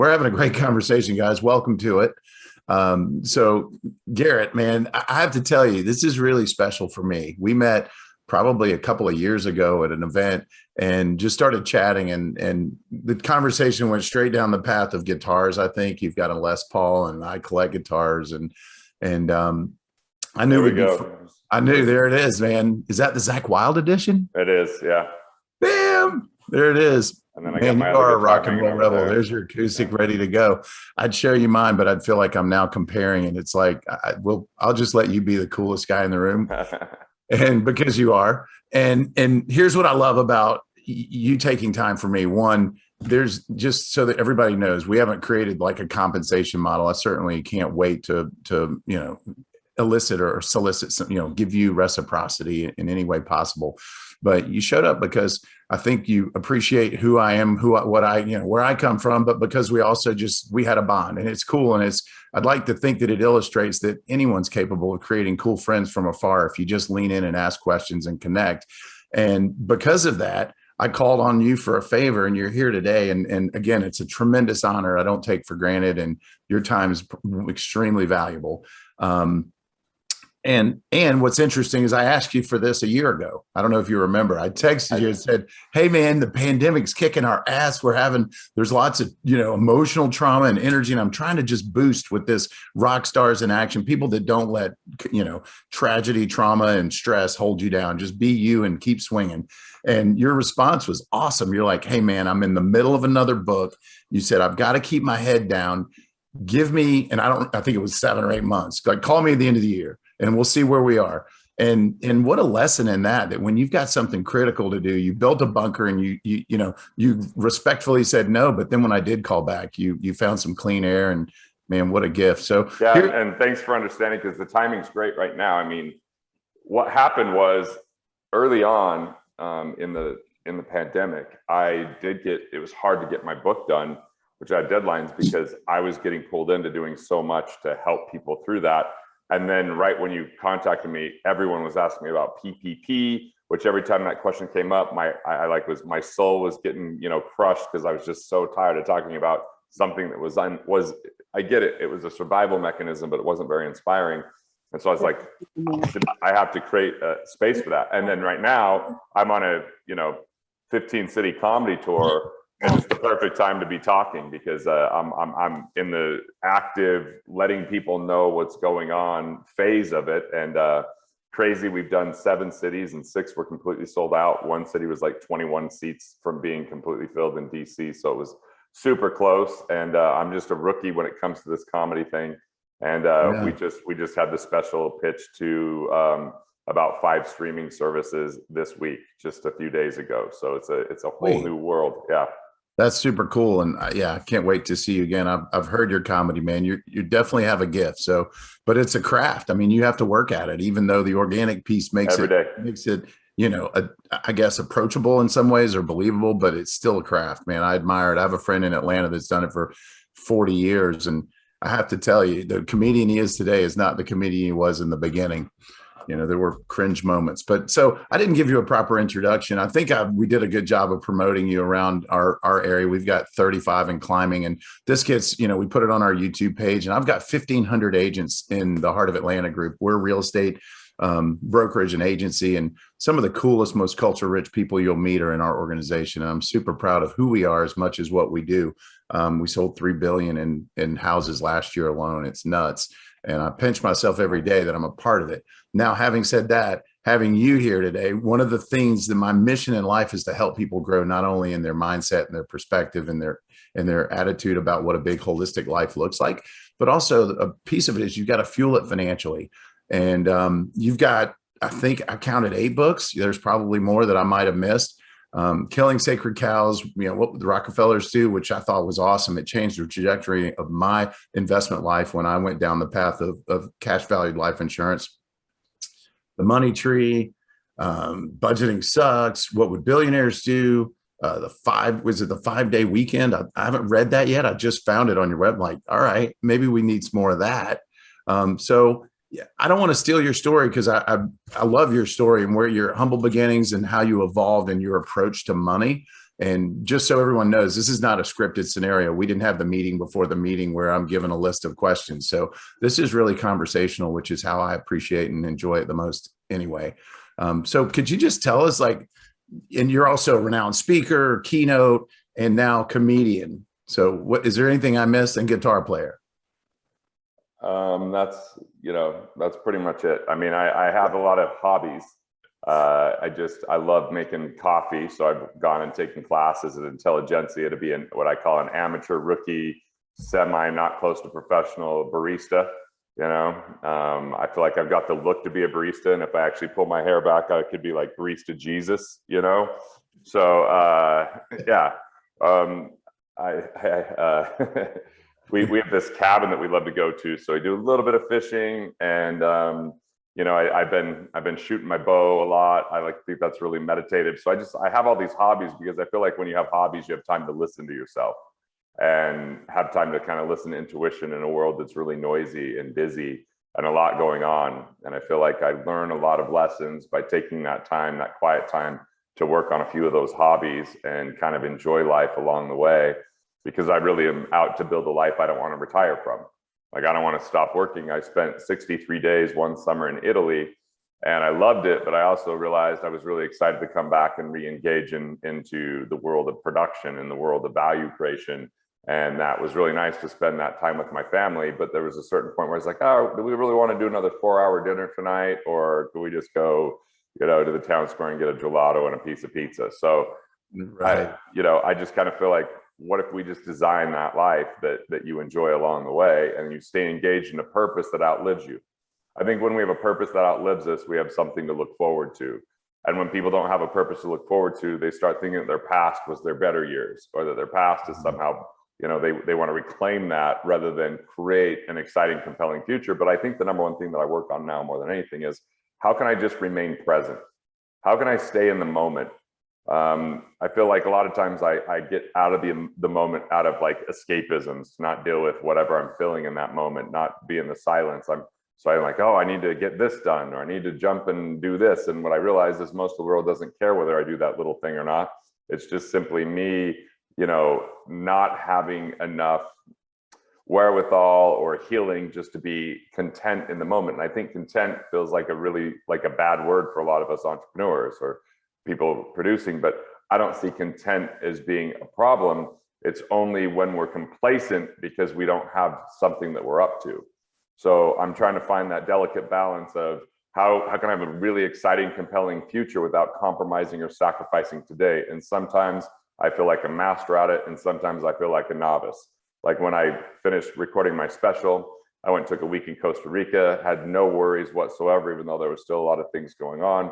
We're having a great conversation, guys. Welcome to it. So, Garrett, man, I have to tell you, this is really special for me. We met probably a couple of years ago at an event and just started chatting, and the conversation went straight down the path of guitars. I think you've got a Les Paul, and I collect guitars, and I knew There we we'd be. go. I knew there it is, man. Is that the Zach Wild edition? It is, yeah. Bam! There it is. And then I got Man, you my are other a guitar rock and hanging roll over rebel. there. There's your acoustic Yeah. ready to go. I'd show you mine, but I'd feel like I'm now comparing, and it's like, I'll just let you be the coolest guy in the room, and because you are. And here's what I love about you taking time for me. One, there's just so that everybody knows, we haven't created like a compensation model. I certainly can't wait to elicit or solicit some, give you reciprocity in any way possible. But you showed up because I think you appreciate who I am, where I come from, but because we had a bond, and it's cool. And I'd like to think that it illustrates that anyone's capable of creating cool friends from afar if you just lean in and ask questions and connect. And because of that, I called on you for a favor, and you're here today. And again, it's a tremendous honor I don't take for granted, and your time is extremely valuable. And what's interesting is I asked you for this a year ago. I don't know if you remember. I texted you and said, "Hey man, the pandemic's kicking our ass. There's lots of, emotional trauma and energy. And I'm trying to just boost with this rock stars in action, people that don't let, tragedy, trauma and stress hold you down. Just be you and keep swinging." And your response was awesome. You're like, "Hey man, I'm in the middle of another book." You said, "I've got to keep my head down. Give me," and I think it was 7 or 8 months. Like, call me at the end of the year and we'll see where we are. And what a lesson in that when you've got something critical to do, you built a bunker, and you respectfully said no. But then when I did call back, you found some clean air, and man, what a gift. So Yeah, and thanks for understanding, because the timing's great right now. I mean, what happened was early on in the pandemic, it was hard to get my book done, which I had deadlines, because I was getting pulled into doing so much to help people through that. And then right when you contacted me, everyone was asking me about PPP, which every time that question came up, my soul was getting, crushed, because I was just so tired of talking about something that I get it. It was a survival mechanism, but it wasn't very inspiring. And so I was like, I have to create a space for that. And then right now I'm on a, 15 city comedy tour. And it's the perfect time to be talking, because I'm in the active letting people know what's going on phase of it. And crazy, we've done 7 cities and 6 were completely sold out. One city was like 21 seats from being completely filled in DC. So it was super close. And I'm just a rookie when it comes to this comedy thing. And we just had the special pitch to about 5 streaming services this week, just a few days ago. So it's a whole new world. Yeah. That's super cool. And I can't wait to see you again. I've heard your comedy, man. You definitely have a gift. So, but it's a craft. I mean, you have to work at it, even though the organic piece makes it, I guess, approachable in some ways or believable, but it's still a craft, man. I admire it. I have a friend in Atlanta that's done it for 40 years. And I have to tell you, the comedian he is today is not the comedian he was in the beginning. There were cringe moments, but so I didn't give you a proper introduction. I think we did a good job of promoting you around our area. We've got 35 and climbing, and this gets, we put it on our YouTube page, and I've got 1,500 agents in the Heart of Atlanta group. We're real estate brokerage and agency, and some of the coolest, most culture rich people you'll meet are in our organization. And I'm super proud of who we are as much as what we do. We sold $3 billion in houses last year alone. It's nuts. And I pinch myself every day that I'm a part of it. Now, having said that, having you here today, one of the things that my mission in life is to help people grow, not only in their mindset and their perspective and their attitude about what a big holistic life looks like, but also a piece of it is you've got to fuel it financially. And you've got, I think I counted 8 books. There's probably more that I might have missed. Killing Sacred Cows, what the Rockefellers do, which I thought was awesome. It changed the trajectory of my investment life when I went down the path of cash valued life insurance. The Money Tree, Budgeting Sucks, What Would Billionaires Do? The 5-day weekend? I haven't read that yet. I just found it on your web. Like, all right, maybe we need some more of that. So yeah, I don't want to steal your story, because I love your story and where your humble beginnings and how you evolved in your approach to money. And just so everyone knows, this is not a scripted scenario. We didn't have the meeting before the meeting where I'm given a list of questions. So this is really conversational, which is how I appreciate and enjoy it the most anyway. So could you just tell us, like, and you're also a renowned speaker, keynote, and now comedian. So what, is there anything I missed? And guitar player? That's pretty much it. I mean, I have a lot of hobbies. I love making coffee. So I've gone and taken classes at Intelligentsia to be what I call an amateur, rookie, not close to professional barista. I feel like I've got the look to be a barista. And if I actually pull my hair back, I could be like barista Jesus, So, yeah. We have this cabin that we love to go to, so I do a little bit of fishing, and I've been shooting my bow a lot. I think that's really meditative. So I have all these hobbies because I feel like when you have hobbies, you have time to listen to yourself and have time to kind of listen to intuition in a world that's really noisy and busy and a lot going on. And I feel like I learn a lot of lessons by taking that time, that quiet time, to work on a few of those hobbies and kind of enjoy life along the way, because I really am out to build a life I don't want to retire from. Like, I don't want to stop working. I spent 63 days one summer in Italy, and I loved it, but I also realized I was really excited to come back and re-engage into the world of production and the world of value creation. And that was really nice to spend that time with my family. But there was a certain point where I was like, oh, do we really want to do another 4-hour dinner tonight? Or do we just go, to the town square and get a gelato and a piece of pizza? So, right. I just kind of feel like, what if we just design that life that you enjoy along the way, and you stay engaged in a purpose that outlives you? I think when we have a purpose that outlives us, we have something to look forward to. And when people don't have a purpose to look forward to, they start thinking that their past was their better years, or that their past is somehow, they want to reclaim that rather than create an exciting, compelling future. But I think the number one thing that I work on now more than anything is, how can I just remain present? How can I stay in the moment? I feel like a lot of times I get out of the moment out of like escapisms, to not deal with whatever I'm feeling in that moment, not be in the silence. I'm like, oh, I need to get this done, or I need to jump and do this. And what I realize is most of the world doesn't care whether I do that little thing or not. It's just simply me, not having enough wherewithal or healing just to be content in the moment. And I think content feels like a bad word for a lot of us entrepreneurs or people producing, but I don't see content as being a problem. It's only when we're complacent because we don't have something that we're up to. So I'm trying to find that delicate balance of how can I have a really exciting, compelling future without compromising or sacrificing today. And sometimes I feel like a master at it, and sometimes I feel like a novice. Like when I finished recording my special, I went and took a week in Costa Rica, had no worries whatsoever, even though there was still a lot of things going on.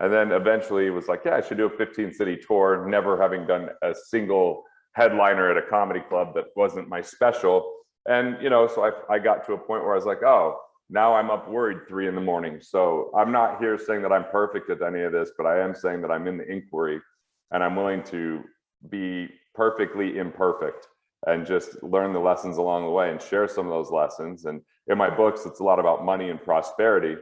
And then eventually it was like, yeah, I should do a 15-city tour, never having done a single headliner at a comedy club that wasn't my special. And, so I got to a point where I was like, oh, now I'm up worried 3 a.m. So I'm not here saying that I'm perfect at any of this, but I am saying that I'm in the inquiry, and I'm willing to be perfectly imperfect and just learn the lessons along the way and share some of those lessons. And in my books, it's a lot about money and prosperity.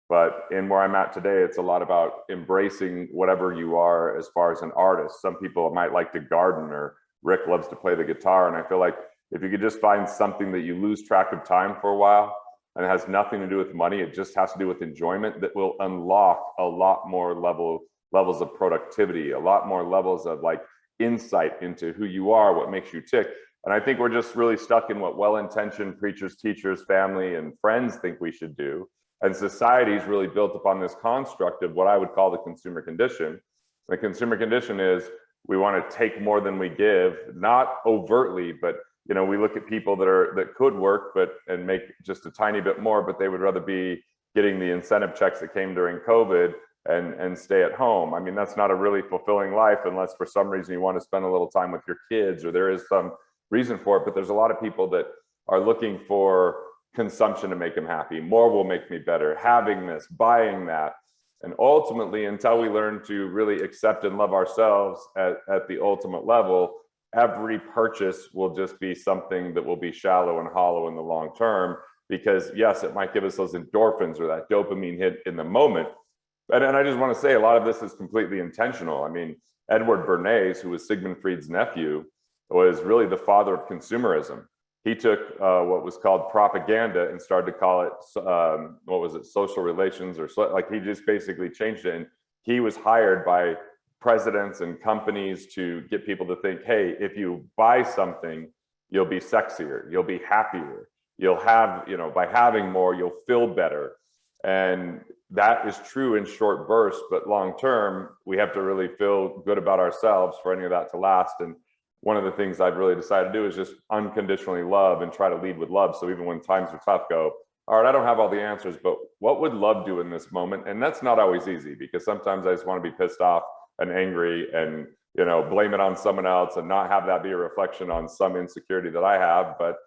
But in where I'm at today, it's a lot about embracing whatever you are as far as an artist. Some people might like to garden, or Rick loves to play the guitar. And I feel like if you could just find something that you lose track of time for a while, and it has nothing to do with money, it just has to do with enjoyment, that will unlock a lot more levels of productivity, a lot more levels of like insight into who you are, what makes you tick. And I think we're just really stuck in what well-intentioned preachers, teachers, family, and friends think we should do. And society is really built upon this construct of what I would call the consumer condition. The consumer condition is we want to take more than we give, not overtly, but we look at people that could work and make just a tiny bit more, but they would rather be getting the incentive checks that came during COVID and stay at home. I mean, that's not a really fulfilling life unless for some reason you want to spend a little time with your kids, or there is some reason for it. But there's a lot of people that are looking for consumption to make them happy. More will make me better, having this, buying that. And ultimately, until we learn to really accept and love ourselves at the ultimate level, every purchase will just be something that will be shallow and hollow in the long term. Because yes, it might give us those endorphins or that dopamine hit in the moment. And I just want to say, a lot of this is completely intentional. I mean, Edward Bernays, who was Sigmund Freud's nephew, was really the father of consumerism. He took what was called propaganda and started to call it, what was it, social relations, or like he just basically changed it. And he was hired by presidents and companies to get people to think, hey, if you buy something, you'll be sexier, you'll be happier, you'll have, you know, by having more, you'll feel better. And that is true in short bursts, but long term, we have to really feel good about ourselves for any of that to last. And one of the things I've really decided to do is just unconditionally love and try to lead with love. So even when times are tough, go, all right, I don't have all the answers, but what would love do in this moment? And that's not always easy, because sometimes I just want to be pissed off and angry and, you know, blame it on someone else and not have that be a reflection on some insecurity that I have. But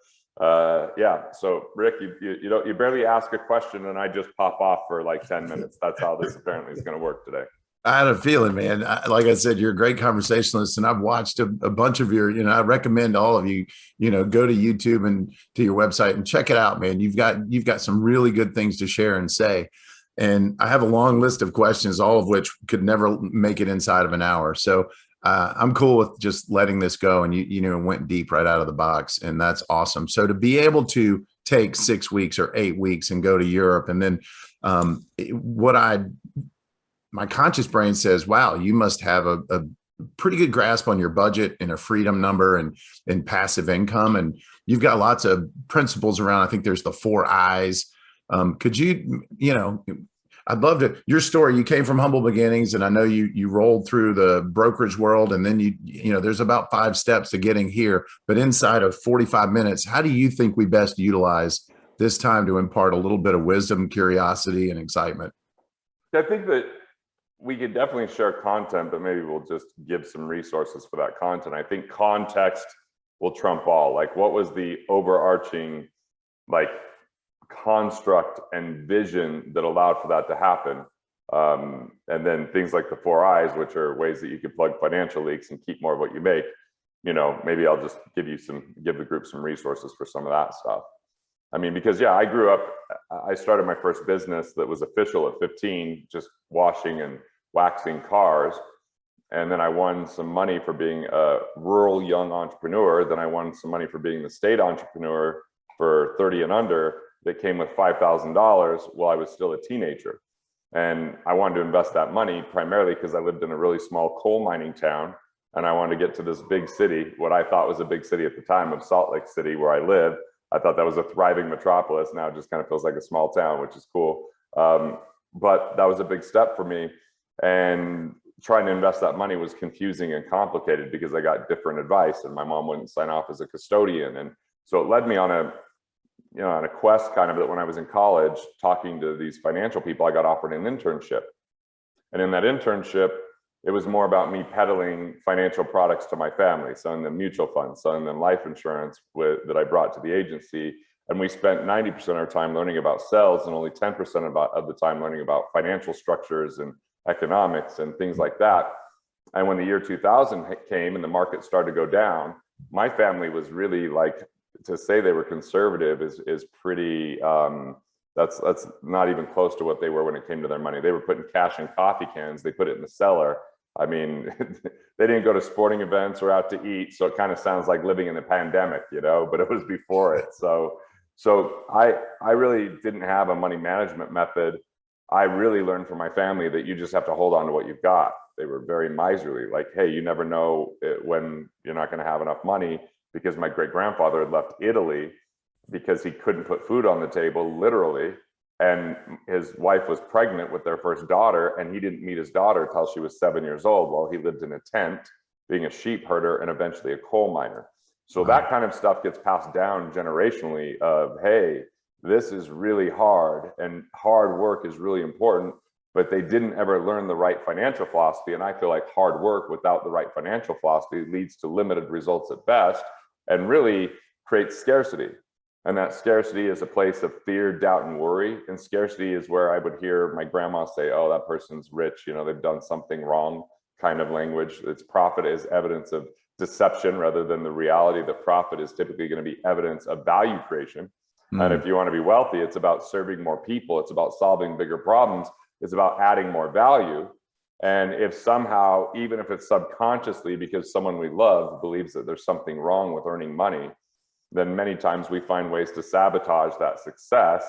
yeah, so Rick, you barely ask a question and I just pop off for like 10 minutes. That's how this apparently is going to work today. I had a feeling, man. Like I said, you're a great conversationalist, and I've watched a bunch of your, I recommend all of you, go to YouTube and to your website and check it out, man. You've got some really good things to share and say. And I have a long list of questions, all of which could never make it inside of an hour. So I'm cool with just letting this go. And you went deep right out of the box, and that's awesome. So to be able to take 6 weeks or 8 weeks and go to Europe, and then my conscious brain says, wow, you must have a pretty good grasp on your budget and a freedom number and passive income. And you've got lots of principles around, I think there's the 4 I's. Could you, I'd love to, your story, you came from humble beginnings, and I know you rolled through the brokerage world, and then there's about 5 steps to getting here, but inside of 45 minutes, how do you think we best utilize this time to impart a little bit of wisdom, curiosity, and excitement? I think that we could definitely share content, but maybe we'll just give some resources for that content. I think context will trump all. Like, what was the overarching, like, construct and vision that allowed for that to happen? And then things like the 4 I's, which are ways that you can plug financial leaks and keep more of what you make. Maybe I'll just give the group some resources for some of that stuff. I mean, because I started my first business that was official at 15, just washing and waxing cars. And then I won some money for being a rural young entrepreneur. Then I won some money for being the state entrepreneur for 30 and under that came with $5,000 while I was still a teenager. And I wanted to invest that money primarily because I lived in a really small coal mining town, and I wanted to get to this big city, what I thought was a big city at the time, of Salt Lake City, where I live. I thought that was a thriving metropolis. Now it just kind of feels like a small town, which is cool. But that was a big step for me. And trying to invest that money was confusing and complicated because I got different advice, and my mom wouldn't sign off as a custodian. And so it led me on a quest kind of, that when I was in college talking to these financial people, I got offered an internship. And in that internship, it was more about me peddling financial products to my family, selling them mutual funds, selling them life insurance that I brought to the agency. And we spent 90% of our time learning about sales and only 10% of the time learning about financial structures and economics and things like that. And when the year 2000 came and the market started to go down, my family was really, like, to say they were conservative is pretty, that's not even close to what they were when it came to their money. They were putting cash in coffee cans. They put it in the cellar. I mean, they didn't go to sporting events or out to eat. So it kind of sounds like living in the pandemic, but it was before it. So I really didn't have a money management method. I really learned from my family that you just have to hold on to what you've got. They were very miserly, like, hey, you never know when you're not going to have enough money, because my great grandfather had left Italy because he couldn't put food on the table, literally. And his wife was pregnant with their first daughter, and he didn't meet his daughter till she was 7 years old, while he lived in a tent being a sheep herder and eventually a coal miner. So that kind of stuff gets passed down generationally of, hey, this is really hard and hard work is really important, but they didn't ever learn the right financial philosophy. And I feel like hard work without the right financial philosophy leads to limited results at best and really creates scarcity. And that scarcity is a place of fear, doubt, and worry. And scarcity is where I would hear my grandma say, oh, that person's rich, they've done something wrong, kind of language. It's profit is evidence of deception rather than the reality that profit is typically going to be evidence of value creation. And if you want to be wealthy, it's about serving more people. It's about solving bigger problems. It's about adding more value. And if somehow, even if it's subconsciously because someone we love believes that there's something wrong with earning money, then many times we find ways to sabotage that success,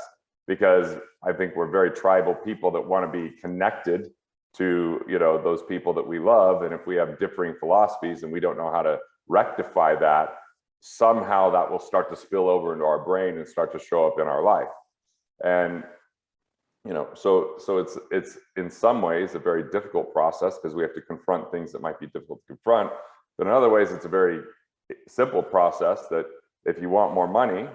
because I think we're very tribal people that want to be connected to, you know, those people that we love. And if we have differing philosophies and we don't know how to rectify that, somehow that will start to spill over into our brain and start to show up in our life. And you know, so it's in some ways a very difficult process, because we have to confront things that might be difficult to confront. But in other ways, it's a very simple process that if you want more money,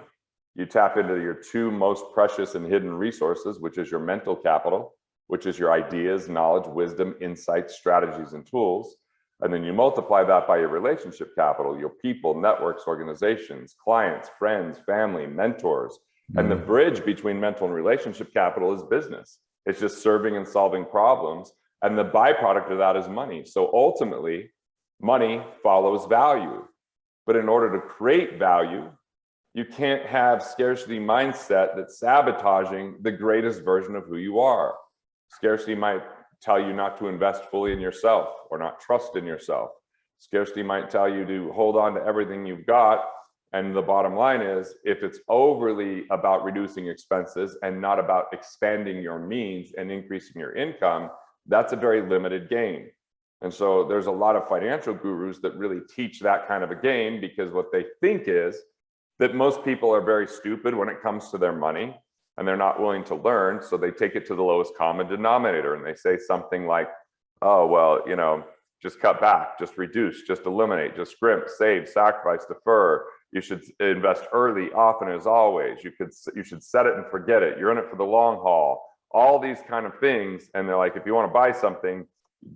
you tap into your two most precious and hidden resources, which is your mental capital, which is your ideas, knowledge, wisdom, insights, strategies, and tools. And then you multiply that by your relationship capital, your people, networks, organizations, clients, friends, family, mentors. And the bridge between mental and relationship capital is business. It's just serving and solving problems. And the byproduct of that is money. So ultimately, money follows value. But in order to create value, you can't have scarcity mindset that's sabotaging the greatest version of who you are. Scarcity might tell you not to invest fully in yourself or not trust in yourself. Scarcity might tell you to hold on to everything you've got. And the bottom line is, if it's overly about reducing expenses and not about expanding your means and increasing your income, that's a very limited game. And so there's a lot of financial gurus that really teach that kind of a game, because what they think is that most people are very stupid when it comes to their money and they're not willing to learn. So they take it to the lowest common denominator and they say something like, oh, well, you know, just cut back, just reduce, just eliminate, just scrimp, save, sacrifice, defer. You should invest early, often, as always. You should set it and forget it. You're in it for the long haul. All these kind of things. And they're like, if you want to buy something,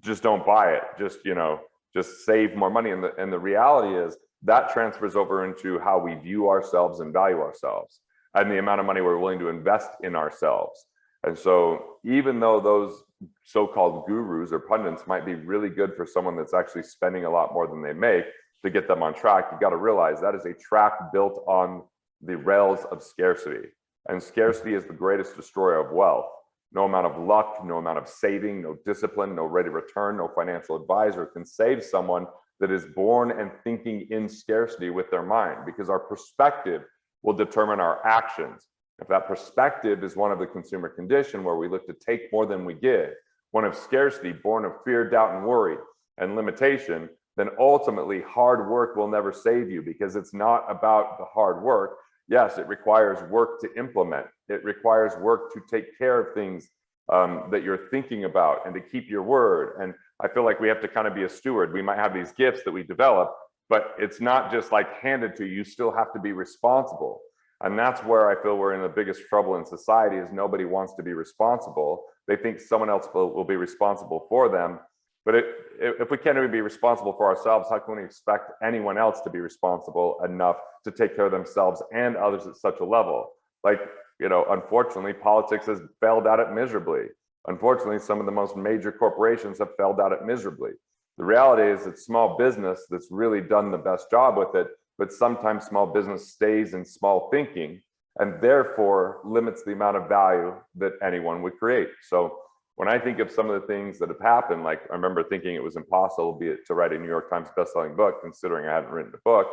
just don't buy it. Just, you know, just save more money. And the reality is that transfers over into how we view ourselves and value ourselves, and the amount of money we're willing to invest in ourselves. And so even though those so-called gurus or pundits might be really good for someone that's actually spending a lot more than they make to get them on track, you got to realize that is a track built on the rails of scarcity. And scarcity is the greatest destroyer of wealth. No amount of luck, no amount of saving, no discipline, no rate of return, no financial advisor can save someone that is born and thinking in scarcity with their mind, because our perspective will determine our actions. If that perspective is one of the consumer condition, where we look to take more than we give, one of scarcity, born of fear, doubt, and worry, and limitation, then ultimately hard work will never save you, because it's not about the hard work. Yes, it requires work to implement. It requires work to take care of things that you're thinking about and to keep your word. And I feel like we have to kind of be a steward. We might have these gifts that we develop, but it's not just like handed to you. You still have to be responsible. And that's where I feel we're in the biggest trouble in society, is nobody wants to be responsible. They think someone else will be responsible for them. But if we can't even be responsible for ourselves, how can we expect anyone else to be responsible enough to take care of themselves and others at such a level? Like, you know, unfortunately, politics has failed at it miserably. Unfortunately, some of the most major corporations have failed at it miserably. The reality is it's small business that's really done the best job with it, but sometimes small business stays in small thinking and therefore limits the amount of value that anyone would create. So when I think of some of the things that have happened, like I remember thinking it was impossible to write a New York Times bestselling book, considering I hadn't written a book.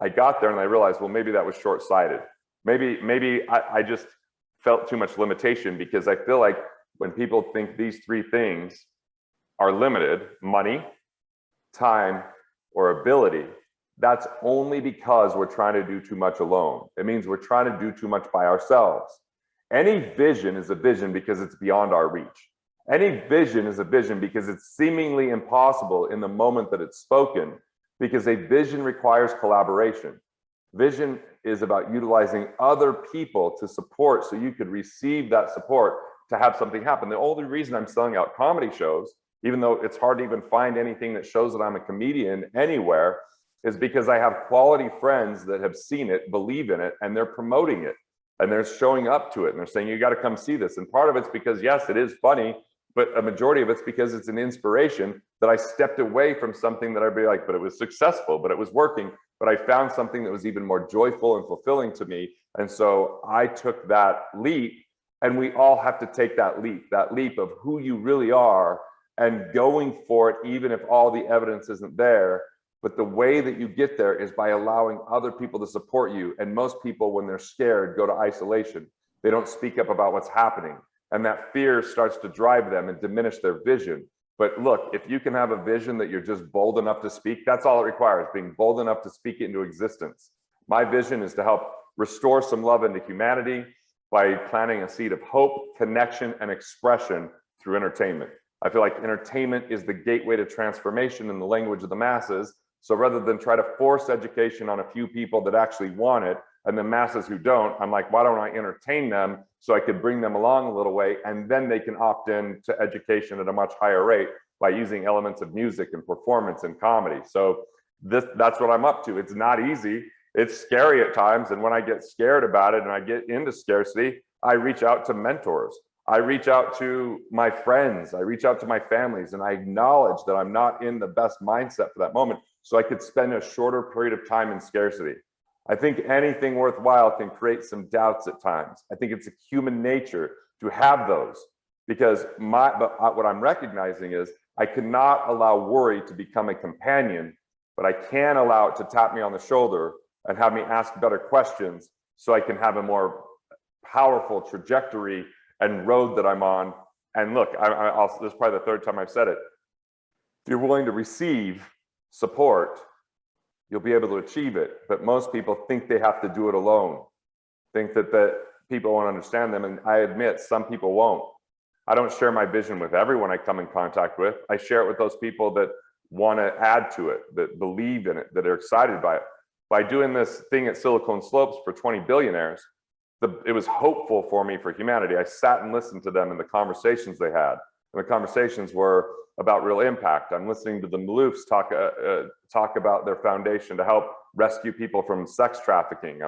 I got there and I realized, well, maybe that was short-sighted. Maybe I just felt too much limitation, because I feel like when people think these three things are limited, money, time, or ability, that's only because we're trying to do too much alone. It means we're trying to do too much by ourselves. Any vision is a vision because it's beyond our reach. Any vision is a vision because it's seemingly impossible in the moment that it's spoken, because a vision requires collaboration. Vision is about utilizing other people to support, so you could receive that support to have something happen. The only reason I'm selling out comedy shows, even though it's hard to even find anything that shows that I'm a comedian anywhere, is because I have quality friends that have seen it, believe in it, and they're promoting it. And they're showing up to it and they're saying, you got to come see this. And part of it's because, yes, it is funny, but a majority of it's because it's an inspiration that I stepped away from something that I'd be like, but it was successful, but it was working. But I found something that was even more joyful and fulfilling to me. And so I took that leap, and we all have to take that leap of who you really are and going for it, even if all the evidence isn't there. But the way that you get there is by allowing other people to support you. And most people, when they're scared, go to isolation. They don't speak up about what's happening. And that fear starts to drive them and diminish their vision. But look, if you can have a vision that you're just bold enough to speak, that's all it requires, being bold enough to speak it into existence. My vision is to help restore some love into humanity by planting a seed of hope, connection, and expression through entertainment. I feel like entertainment is the gateway to transformation in the language of the masses. So rather than try to force education on a few people that actually want it and the masses who don't, I'm like, why don't I entertain them so I could bring them along a little way, and then they can opt in to education at a much higher rate by using elements of music and performance and comedy. So that's what I'm up to. It's not easy. It's scary at times. And when I get scared about it and I get into scarcity, I reach out to mentors. I reach out to my friends. I reach out to my families, and I acknowledge that I'm not in the best mindset for that moment, so I could spend a shorter period of time in scarcity. I think anything worthwhile can create some doubts at times. I think it's a human nature to have those, because what I'm recognizing is I cannot allow worry to become a companion, but I can allow it to tap me on the shoulder and have me ask better questions so I can have a more powerful trajectory and road that I'm on. And look, this is probably the third time I've said it. If you're willing to receive support, you'll be able to achieve it. But most people think they have to do it alone, think that people won't understand them. And I admit some people won't. I don't share my vision with everyone I come in contact with. I share it with those people that want to add to it, that believe in it, that are excited by it. By doing this thing at Silicon Slopes for 20 billionaires, it was hopeful for me, for humanity. I sat and listened to them and the conversations they had. And the conversations were about real impact. I'm listening to the Maloofs talk about their foundation to help rescue people from sex trafficking.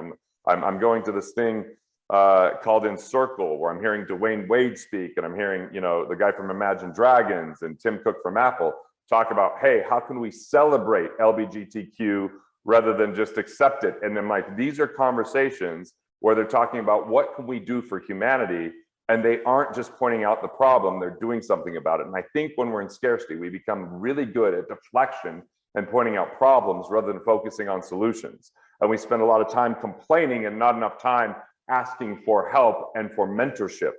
I'm going to this thing called Encircle, where I'm hearing Dwayne Wade speak, and I'm hearing, you know, the guy from Imagine Dragons and Tim Cook from Apple talk about, hey, how can we celebrate LGBTQ rather than just accept it? And then, like, these are conversations where they're talking about what can we do for humanity, and they aren't just pointing out the problem, they're doing something about it. And I think when we're in scarcity, we become really good at deflection and pointing out problems rather than focusing on solutions. And we spend a lot of time complaining and not enough time asking for help and for mentorship.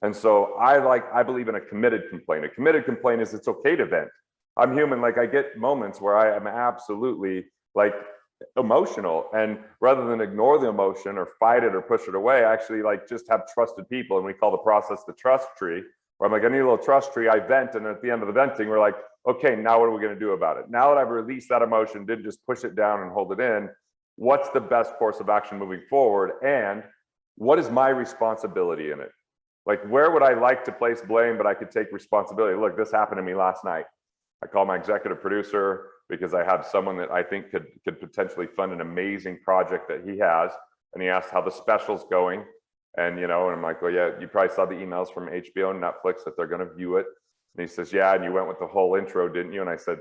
And so I believe in a committed complaint. A committed complaint is it's okay to vent. I'm human. Like, I get moments where I am absolutely like emotional, and rather than ignore the emotion or fight it or push it away, I actually like just have trusted people, and we call the process the trust tree, where I'm like, I need a little trust tree, I vent, and at the end of the venting, we're like, okay, now what are we going to do about it? Now that I've released that emotion, didn't just push it down and hold it in, what's the best course of action moving forward, and what is my responsibility in it? Like, where would I like to place blame, but I could take responsibility? Look, this happened to me last night. I called my executive producer because I have someone that I think could potentially fund an amazing project that he has. And he asked how the special's going. And, you know, and I'm like, well, yeah, you probably saw the emails from HBO and Netflix that they're going to view it. And he says, yeah, and you went with the whole intro, didn't you? And I said,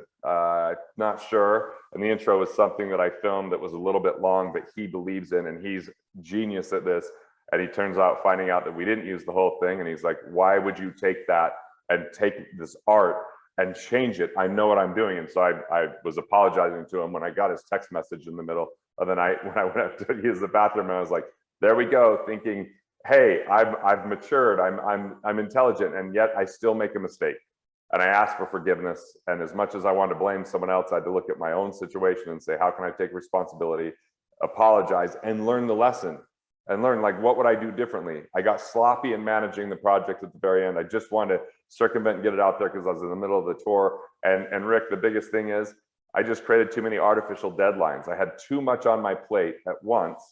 not sure. And the intro was something that I filmed that was a little bit long, but he believes in, and he's genius at this. And he turns out finding out that we didn't use the whole thing. And he's like, why would you take that and take this art and change it? I know what I'm doing. And so I was apologizing to him when I got his text message in the middle of the night when I went up to use the bathroom, and I was like, there we go, thinking, hey, I've matured, I'm intelligent, and yet I still make a mistake. And I asked for forgiveness. And as much as I wanted to blame someone else, I had to look at my own situation and say, how can I take responsibility, apologize, and learn the lesson? And learn, like, what would I do differently? I got sloppy in managing the project at the very end. I just wanted to circumvent and get it out there because I was in the middle of the tour. And Rick, the biggest thing is I just created too many artificial deadlines. I had too much on my plate at once,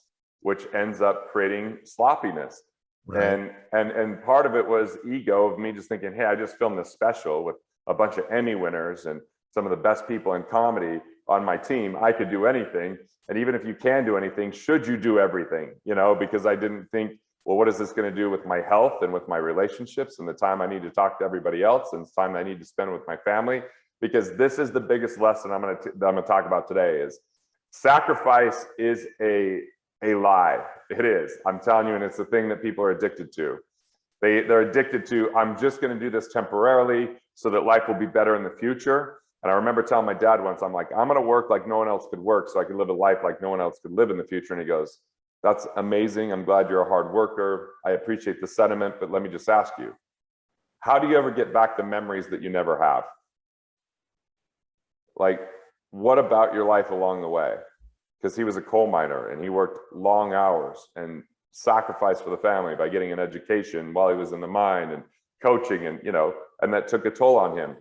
which ends up creating sloppiness. Right. And part of it was ego of me just thinking, hey, I just filmed this special with a bunch of Emmy winners and some of the best people in comedy on my team. I could do anything. And even if you can do anything, should you do everything? You know, because I didn't think, well, what is this going to do with my health and with my relationships and the time I need to talk to everybody else and the time I need to spend with my family? Because this is the biggest lesson I'm going to talk about today is sacrifice is a lie. It is. I'm telling you, and it's the thing that people are addicted to. They're addicted to, I'm just going to do this temporarily. so that life will be better in the future. And I remember telling my dad once, I'm like, I'm going to work like no one else could work so I can live a life like no one else could live in the future. And he goes, that's amazing. I'm glad you're a hard worker. I appreciate the sentiment, but let me just ask you, how do you ever get back the memories that you never have? Like, what about your life along the way? Because he was a coal miner and he worked long hours and sacrificed for the family by getting an education while he was in the mine and coaching, and and that took a toll on him.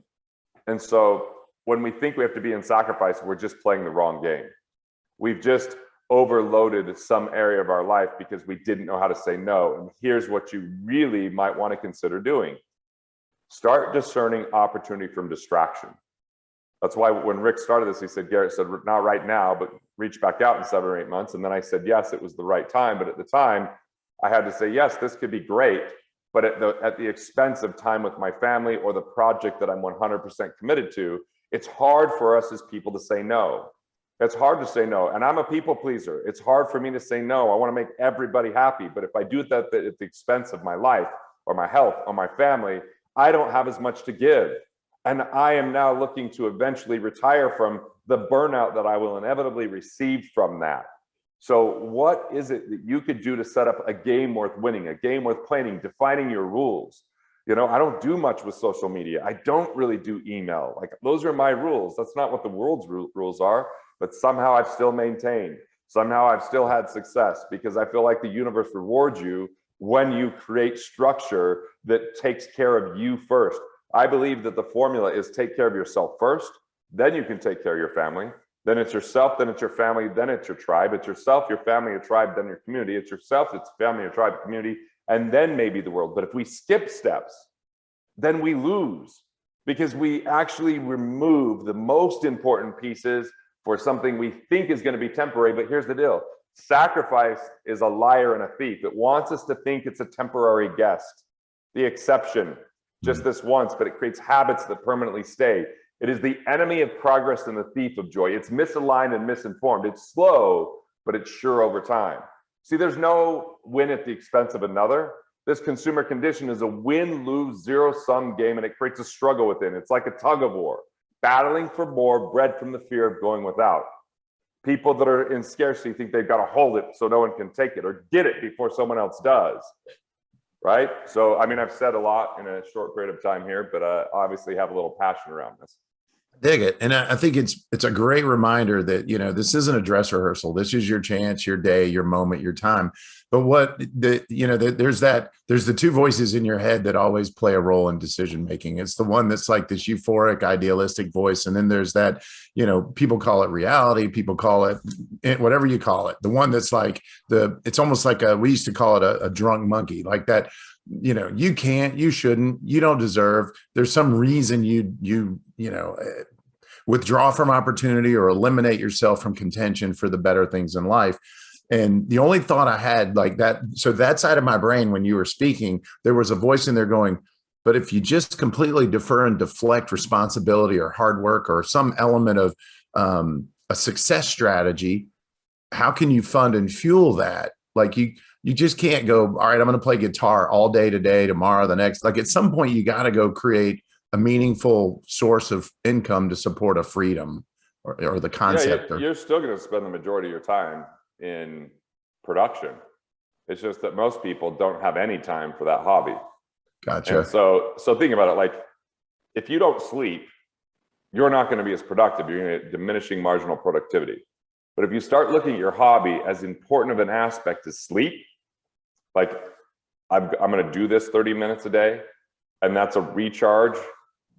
And so when we think we have to be in sacrifice, we're just playing the wrong game. We've just overloaded some area of our life because we didn't know how to say no. And here's what you really might want to consider doing. Start discerning opportunity from distraction. That's why when Rick started this, he said, Garrett said, not right now, but reach back out in 7 or 8 months. And then I said, yes, it was the right time. But at the time, I had to say, yes, this could be great, but at the expense of time with my family or the project that I'm 100% committed to. It's hard for us as people to say no. It's hard to say no. And I'm a people pleaser. It's hard for me to say no. I want to make everybody happy. But if I do that at the expense of my life or my health or my family, I don't have as much to give. And I am now looking to eventually retire from the burnout that I will inevitably receive from that. So what is it that you could do to set up a game worth winning, a game worth playing, defining your rules? I don't do much with social media. I don't really do email. Like, those are my rules. That's not what the world's rules are, but somehow I've still maintained. Somehow I've still had success because I feel like the universe rewards you when you create structure that takes care of you first. I believe that the formula is take care of yourself first, then you can take care of your family. Then it's yourself, then it's your family, then it's your tribe. It's yourself, your family, your tribe, then your community. It's yourself, it's family, your tribe, community, and then maybe the world. But if we skip steps, then we lose because we actually remove the most important pieces for something we think is going to be temporary. But here's the deal. Sacrifice is a liar and a thief. It wants us to think it's a temporary guest, the exception, just this once, but it creates habits that permanently stay. It is the enemy of progress and the thief of joy. It's misaligned and misinformed. It's slow, but it's sure over time. See, there's no win at the expense of another. This consumer condition is a win-lose, zero-sum game, and it creates a struggle within. It's like a tug of war, battling for more, bred from the fear of going without. People that are in scarcity think they've got to hold it so no one can take it, or get it before someone else does. Right? So, I mean, I've said a lot in a short period of time here, but I obviously have a little passion around this. Dig it. And I think it's a great reminder that, this isn't a dress rehearsal. This is your chance, your day, your moment, your time. But there's the two voices in your head that always play a role in decision making. It's the one that's like this euphoric, idealistic voice. And then there's that, people call it reality, people call it whatever you call it. The one that's like it's almost like we used to call it a drunk monkey, like that. You can't, you shouldn't, you don't deserve. There's some reason you withdraw from opportunity or eliminate yourself from contention for the better things in life. And the only thought I had like that, so that side of my brain, when you were speaking, there was a voice in there going, but if you just completely defer and deflect responsibility or hard work or some element of a success strategy, how can you fund and fuel that? Like you just can't go, all right, I'm going to play guitar all day today, tomorrow, the next. Like at some point, you got to go create a meaningful source of income to support a freedom or the concept. Yeah, you're still going to spend the majority of your time in production. It's just that most people don't have any time for that hobby. Gotcha. And so think about it. Like, if you don't sleep, you're not going to be as productive. You're going to get diminishing marginal productivity. But if you start looking at your hobby as important of an aspect as sleep, like I'm going to do this 30 minutes a day, and that's a recharge,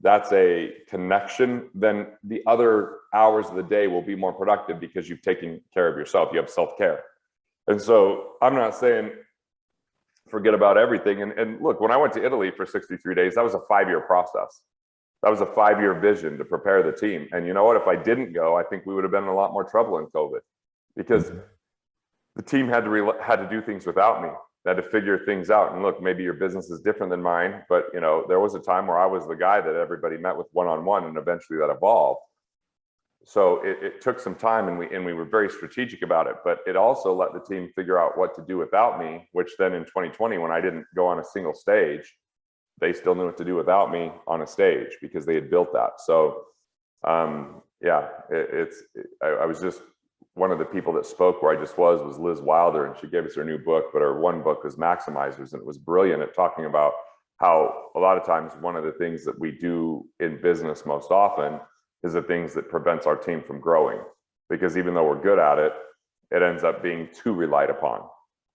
that's a connection, then the other hours of the day will be more productive because you've taken care of yourself. You have self-care. And so I'm not saying forget about everything. And look, when I went to Italy for 63 days, that was a 5-year process. That was a 5-year vision to prepare the team. And you know what? If I didn't go, I think we would have been in a lot more trouble in COVID, because the team had to do things without me. They had to figure things out. And look, maybe your business is different than mine, but there was a time where I was the guy that everybody met with one-on-one, and eventually that evolved. So it took some time, and we were very strategic about it, but it also let the team figure out what to do without me, which then in 2020, when I didn't go on a single stage, they still knew what to do without me on a stage because they had built that. So yeah, I was just, one of the people that spoke where I just was Liz Wilder, and she gave us her new book, but her one book was Maximizers, and it was brilliant at talking about how a lot of times one of the things that we do in business most often is the things that prevents our team from growing, because even though we're good at it, it ends up being too relied upon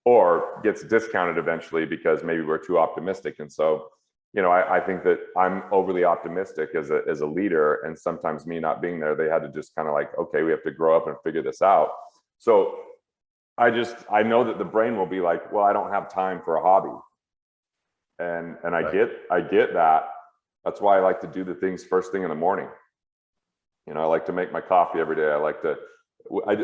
or gets discounted eventually because maybe we're too optimistic. And so, you know, I think that I'm overly optimistic as a leader, and sometimes me not being there, they had to just kind of like, okay, we have to grow up and figure this out. So I know that the brain will be like, well, I don't have time for a hobby. And I get that. That's why I like to do the things first thing in the morning. You know, I like to make my coffee every day. I like to,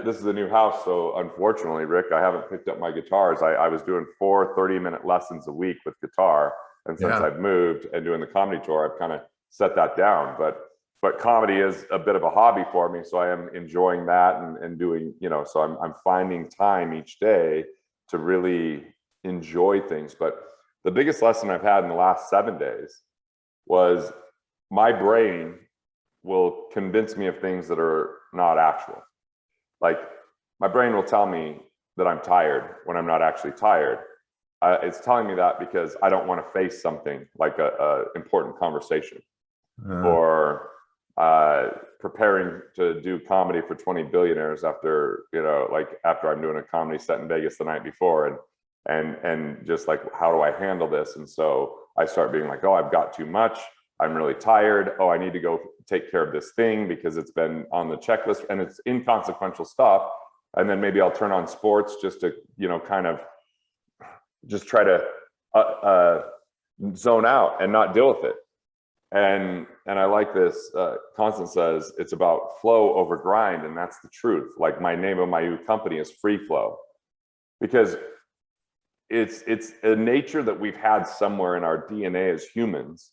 this is a new house. So unfortunately, Rick, I haven't picked up my guitars. I was doing 4 30-minute lessons a week with guitar. And since I've moved and doing the comedy tour, I've kind of set that down. But comedy is a bit of a hobby for me. So I am enjoying that and doing, you know, so I'm finding time each day to really enjoy things. But the biggest lesson I've had in the last 7 days was my brain will convince me of things that are not actual. Like my brain will tell me that I'm tired when I'm not actually tired. It's telling me that because I don't want to face something like a important conversation or preparing to do comedy for 20 billionaires after, you know, like after I'm doing a comedy set in Vegas the night before, and just like, how do I handle this? And so I start being like, oh, I've got too much. I'm really tired. Oh, I need to go take care of this thing because it's been on the checklist and it's inconsequential stuff. And then maybe I'll turn on sports just to, you know, kind of just try to zone out and not deal with it. And I like this, Constance says, it's about flow over grind. And that's the truth. Like my name of my new company is Free Flow, because it's a nature that we've had somewhere in our DNA as humans,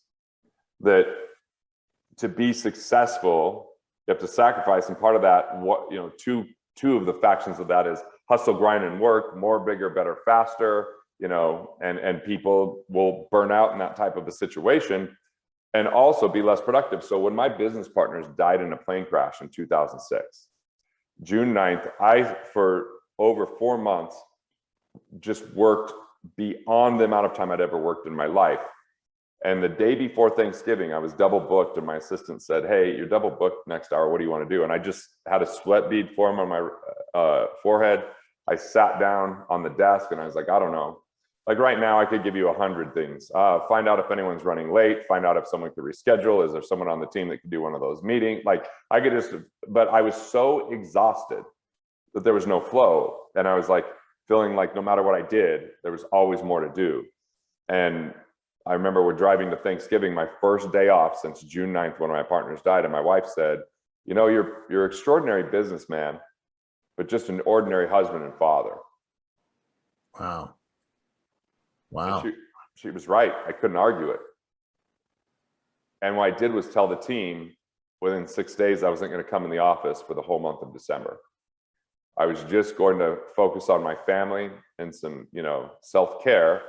that to be successful, you have to sacrifice. And part of that, what, you know, two of the factions of that is hustle, grind, and work, more, bigger, better, faster, you know, and people will burn out in that type of a situation and also be less productive. So when my business partners died in a plane crash in 2006, June 9th, I, for over 4 months, just worked beyond the amount of time I'd ever worked in my life. And the day before Thanksgiving, I was double booked, and my assistant said, hey, you're double booked next hour. What do you want to do? And I just had a sweat bead form on my forehead. I sat down on the desk and I was like, I don't know. Like right now, I could give you 100 things. Find out if anyone's running late, find out if someone could reschedule. Is there someone on the team that could do one of those meetings? Like I could just, but I was so exhausted that there was no flow. And I was like, feeling like no matter what I did, there was always more to do. And I remember we're driving to Thanksgiving, my first day off since June 9th, when my partners died. And my wife said, you know, you're an extraordinary businessman, but just an ordinary husband and father. Wow. Wow. She was right. I couldn't argue it. And what I did was tell the team within 6 days, I wasn't going to come in the office for the whole month of December. I was just going to focus on my family and some, you know, self-care.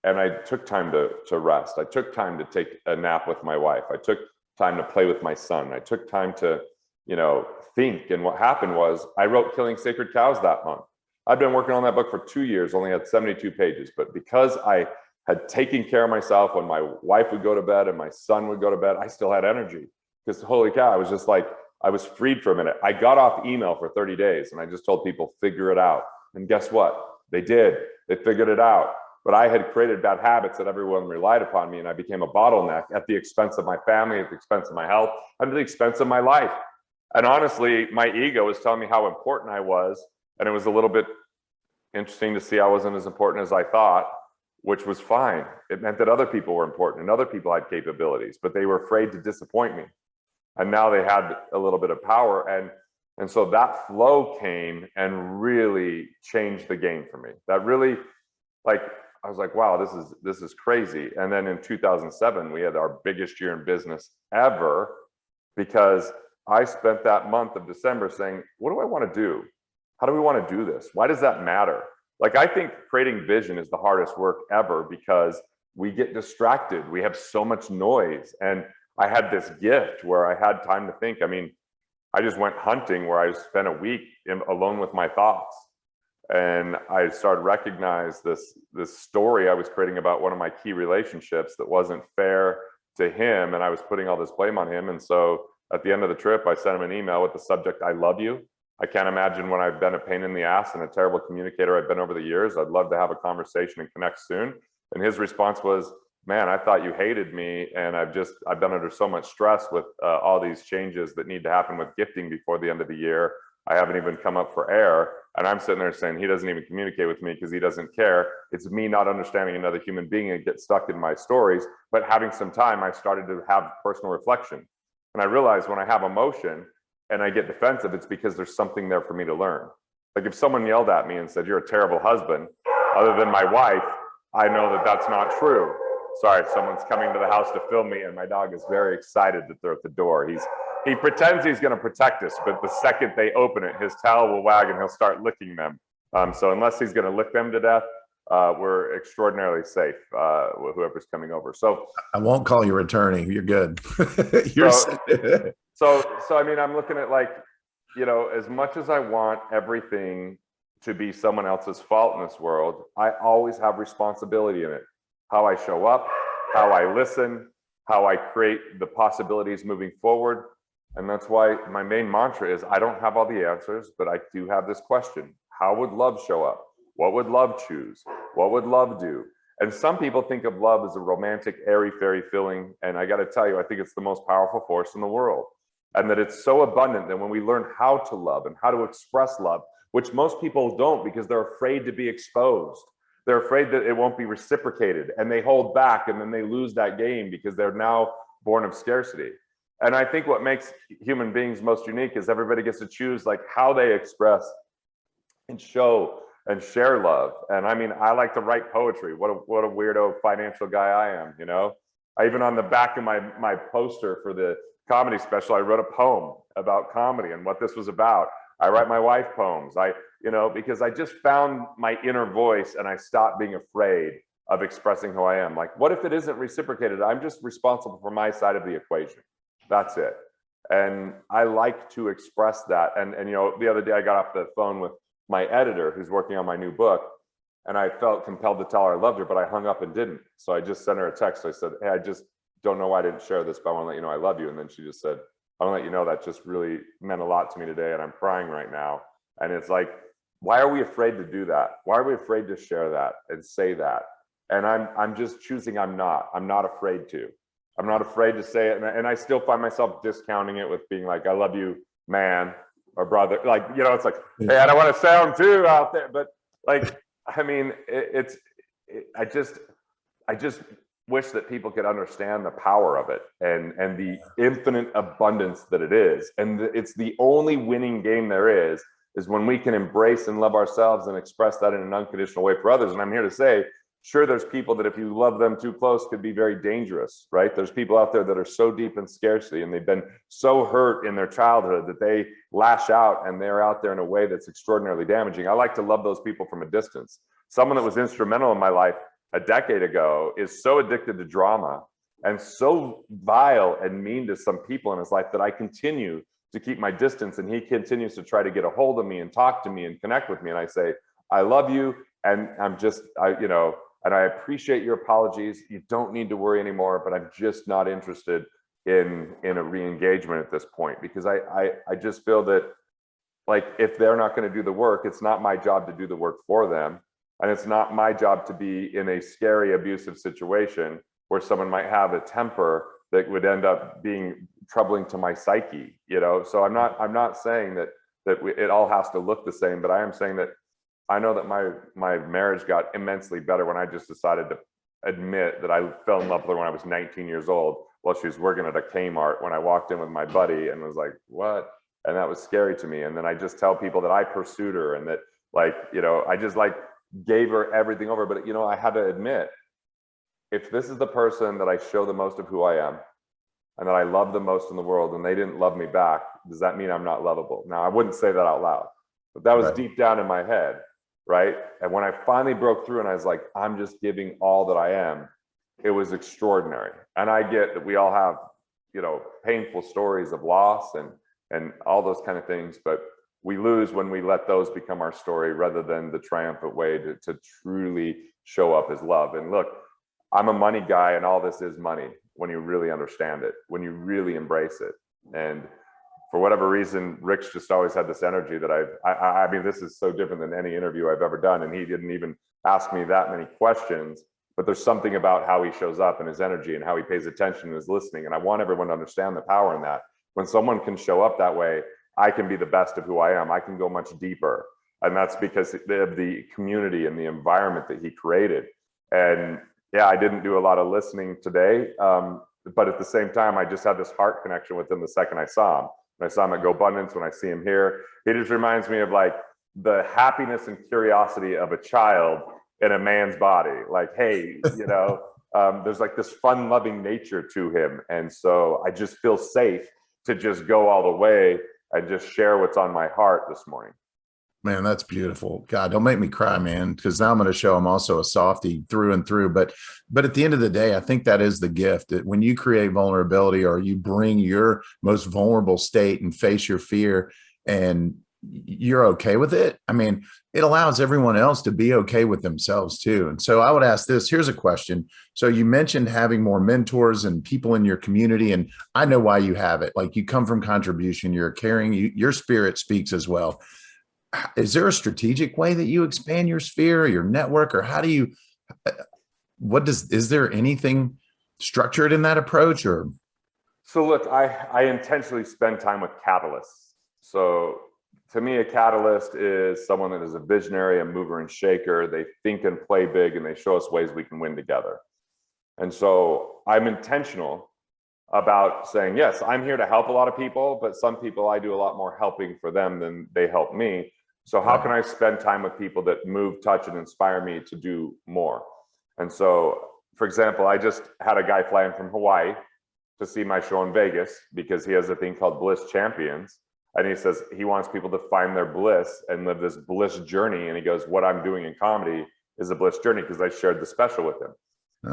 And I took time to rest. I took time to take a nap with my wife. I took time to play with my son. I took time to, you know, think. And what happened was I wrote Killing Sacred Cows that month. I'd been working on that book for 2 years, only had 72 pages. But because I had taken care of myself, when my wife would go to bed and my son would go to bed, I still had energy. Because holy cow, I was just like, I was freed for a minute. I got off email for 30 days and I just told people, figure it out. And guess what? They did. They figured it out. But I had created bad habits that everyone relied upon me, and I became a bottleneck at the expense of my family, at the expense of my health, at the expense of my life. And honestly, my ego was telling me how important I was. And it was a little bit interesting to see I wasn't as important as I thought, which was fine. It meant that other people were important and other people had capabilities, but they were afraid to disappoint me. And now they had a little bit of power. And so that flow came and really changed the game for me. That really, like, I was like, wow, this is crazy. And then in 2007, we had our biggest year in business ever, because I spent that month of December saying, what do I want to do? How do we want to do this? Why does that matter? Like, I think creating vision is the hardest work ever, because we get distracted. We have so much noise. And I had this gift where I had time to think. I mean, I just went hunting where I spent a week alone with my thoughts. And I started to recognize this story I was creating about one of my key relationships that wasn't fair to him. And I was putting all this blame on him. And so at the end of the trip, I sent him an email with the subject, "I love you. I can't imagine when I've been a pain in the ass and a terrible communicator I've been over the years. I'd love to have a conversation and connect soon." And his response was, "Man, I thought you hated me. And I've been under so much stress with all these changes that need to happen with gifting before the end of the year. I haven't even come up for air." And I'm sitting there saying, he doesn't even communicate with me because he doesn't care. It's me not understanding another human being and get stuck in my stories. But having some time, I started to have personal reflection. And I realized when I have emotion and I get defensive, it's because there's something there for me to learn. Like if someone yelled at me and said, "You're a terrible husband," other than my wife, I know that that's not true. Sorry, someone's coming to the house to film me, and my dog is very excited that they're at the door. He pretends he's going to protect us, but the second they open it, his tail will wag and he'll start licking them. So unless he's going to lick them to death, we're extraordinarily safe, whoever's coming over. So I won't call you attorney. You're good. So I mean, I'm looking at like, you know, as much as I want everything to be someone else's fault in this world, I always have responsibility in it. How I show up, how I listen, how I create the possibilities moving forward. And that's why my main mantra is I don't have all the answers, but I do have this question. How would love show up? What would love choose? What would love do? And some people think of love as a romantic, airy-fairy feeling. And I got to tell you, I think it's the most powerful force in the world. And that it's so abundant that when we learn how to love and how to express love, which most people don't because they're afraid to be exposed. They're afraid that it won't be reciprocated and they hold back and then they lose that game because they're now born of scarcity. And I think what makes human beings most unique is everybody gets to choose like how they express and show and share love. And I mean, I like to write poetry. What a weirdo financial guy I am, you know? I even on the back of my poster for the comedy special, I wrote a poem about comedy and what this was about. I write my wife poems. Because I just found my inner voice and I stopped being afraid of expressing who I am. Like, what if it isn't reciprocated? I'm just responsible for my side of the equation. That's it. And I like to express that. And you know, the other day I got off the phone with my editor who's working on my new book, and I felt compelled to tell her I loved her, but I hung up and didn't. So I just sent her a text. I said, "Hey, I just don't know why I didn't share this, but I want to let you know I love you." And then she just said, "I want to let you know that just really meant a lot to me today, and I'm crying right now." And it's like, why are we afraid to do that? Why are we afraid to share that and say that? And I'm just choosing I'm not afraid to. I'm not afraid to say it. And I still find myself discounting it with being like, "I love you, man," or "brother." Like, you know, it's like, hey, I don't want to sound too out there. But like, I mean, I just wish that people could understand the power of it and the infinite abundance that it is. And it's the only winning game there is when we can embrace and love ourselves and express that in an unconditional way for others. And I'm here to say, sure, there's people that if you love them too close could be very dangerous, right? There's people out there that are so deep in scarcity and they've been so hurt in their childhood that they lash out and they're out there in a way that's extraordinarily damaging. I like to love those people from a distance. Someone that was instrumental in my life a decade ago is so addicted to drama and so vile and mean to some people in his life that I continue to keep my distance, and he continues to try to get a hold of me and talk to me and connect with me. And I say, "I love you, and and I appreciate your apologies. You don't need to worry anymore, but I'm just not interested in a re-engagement at this point," because I just feel that, like, if they're not going to do the work, it's not my job to do the work for them. And it's not my job to be in a scary, abusive situation where someone might have a temper that would end up being troubling to my psyche, you know? So I'm not saying that it all has to look the same, but I am saying that I know that my marriage got immensely better when I just decided to admit that I fell in love with her when I was 19 years old while she was working at a Kmart, when I walked in with my buddy and was like, "What?" And that was scary to me. And then I just tell people that I pursued her and that, like, you know, I just like gave her everything over. But, you know, I had to admit, if this is the person that I show the most of who I am and that I love the most in the world and they didn't love me back, does that mean I'm not lovable? Now, I wouldn't say that out loud, but that was right deep down in my head, right? And when I finally broke through and I was like, I'm just giving all that I am, it was extraordinary. And I get that we all have, you know, painful stories of loss and all those kind of things, but we lose when we let those become our story rather than the triumphant way to truly show up as love. And look, I'm a money guy, and all this is money when you really understand it, when you really embrace it. And for whatever reason, Rick's just always had this energy that I mean, this is so different than any interview I've ever done. And he didn't even ask me that many questions, but there's something about how he shows up and his energy and how he pays attention and is listening. And I want everyone to understand the power in that. When someone can show up that way, I can be the best of who I am. I can go much deeper. And that's because of the community and the environment that he created. And yeah, I didn't do a lot of listening today. But at the same time, I just had this heart connection with him the second I saw him. When I saw him at Go Abundance, when I see him here, he just reminds me of like the happiness and curiosity of a child in a man's body. Like, hey, you know, there's like this fun loving nature to him. And so I just feel safe to just go all the way and just share what's on my heart this morning. Man, that's beautiful. God, don't make me cry, man, because now I'm going to show I'm also a softie through and through. But at the end of the day, I think that is the gift, that when you create vulnerability or you bring your most vulnerable state and face your fear and you're okay with it, I mean, it allows everyone else to be okay with themselves too. And so I would ask this, here's a question. So you mentioned having more mentors and people in your community, and I know why you have it. Like, you come from contribution, you're caring, your spirit speaks as well. Is there a strategic way that you expand your sphere or your network, or how do you, is there anything structured in that approach? Or so look, I intentionally spend time with catalysts. So to me, a catalyst is someone that is a visionary, a mover and shaker. They think and play big, and they show us ways we can win together. And so I'm intentional about saying, yes, I'm here to help a lot of people, but some people I do a lot more helping for them than they help me. So how can I spend time with people that move, touch, and inspire me to do more? And so, for example, I just had a guy flying from Hawaii to see my show in Vegas because he has a thing called Bliss Champions. And he says he wants people to find their bliss and live this bliss journey. And he goes, what I'm doing in comedy is a bliss journey, because I shared the special with him.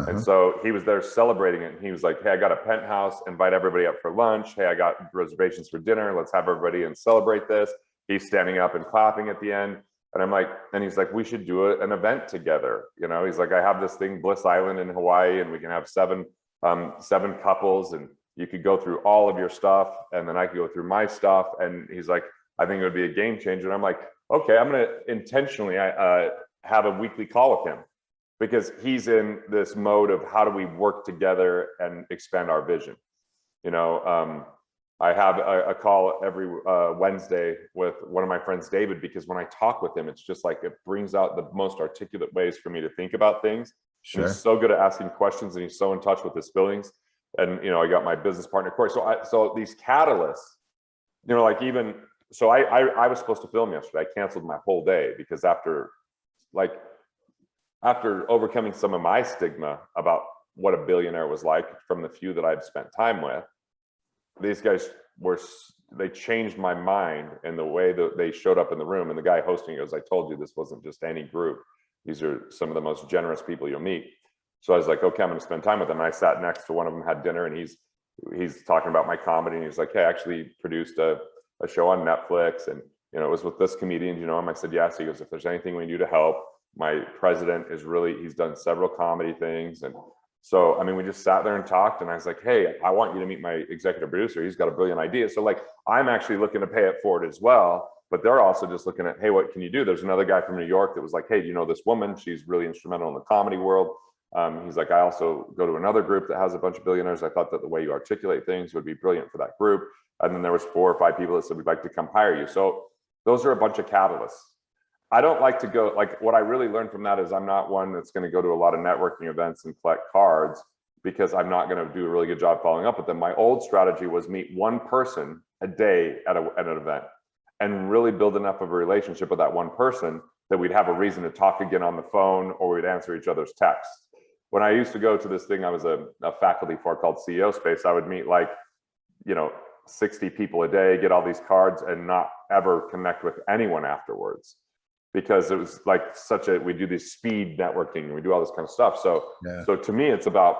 And so he was there celebrating it. And he was like, hey, I got a penthouse, invite everybody up for lunch. Hey, I got reservations for dinner. Let's have everybody and celebrate this. He's standing up and clapping at the end. And I'm like, and he's like, we should do an event together. You know, he's like, I have this thing, Bliss Island in Hawaii, and we can have seven couples, and you could go through all of your stuff, and then I could go through my stuff. And he's like, I think it would be a game changer. And I'm like, okay, I'm going to intentionally have a weekly call with him, because he's in this mode of how do we work together and expand our vision. You know, I have a call every Wednesday with one of my friends, David, because when I talk with him, it's just like it brings out the most articulate ways for me to think about things. Sure. He's so good at asking questions, and he's so in touch with his feelings. And, you know, I got my business partner, Corey. So these catalysts, you know, like even, so I was supposed to film yesterday. I canceled my whole day because after overcoming some of my stigma about what a billionaire was like from the few that I've spent time with, these guys they changed my mind in the way that they showed up in the room. And the guy hosting goes, I told you this wasn't just any group. These are some of the most generous people you'll meet. So I was like, okay, I'm going to spend time with them. And I sat next to one of them, had dinner, and he's talking about my comedy. And he's like, hey, I actually produced a show on Netflix, and, you know, it was with this comedian, you know him? I said, yes. He goes, if there's anything we can do to help, my president is he's done several comedy things. And so, I mean, we just sat there and talked, and I was like, hey, I want you to meet my executive producer. He's got a brilliant idea. So like, I'm actually looking to pay it forward as well, but they're also just looking at, hey, what can you do? There's another guy from New York that was like, hey, do you know this woman? She's really instrumental in the comedy world. He's like, I also go to another group that has a bunch of billionaires. I thought that the way you articulate things would be brilliant for that group. And then there was 4 or 5 people that said, we'd like to come hire you. So those are a bunch of catalysts. I don't like to go, like, what I really learned from that is I'm not one that's going to go to a lot of networking events and collect cards, because I'm not going to do a really good job following up with them. My old strategy was meet one person a day at an event and really build enough of a relationship with that one person that we'd have a reason to talk again on the phone, or we'd answer each other's texts. When I used to go to this thing I was a faculty for called CEO Space, I would meet like, you know, 60 people a day, get all these cards, and not ever connect with anyone afterwards. because it was like we do this speed networking, we do all this kind of stuff. So, Yeah. so to me, it's about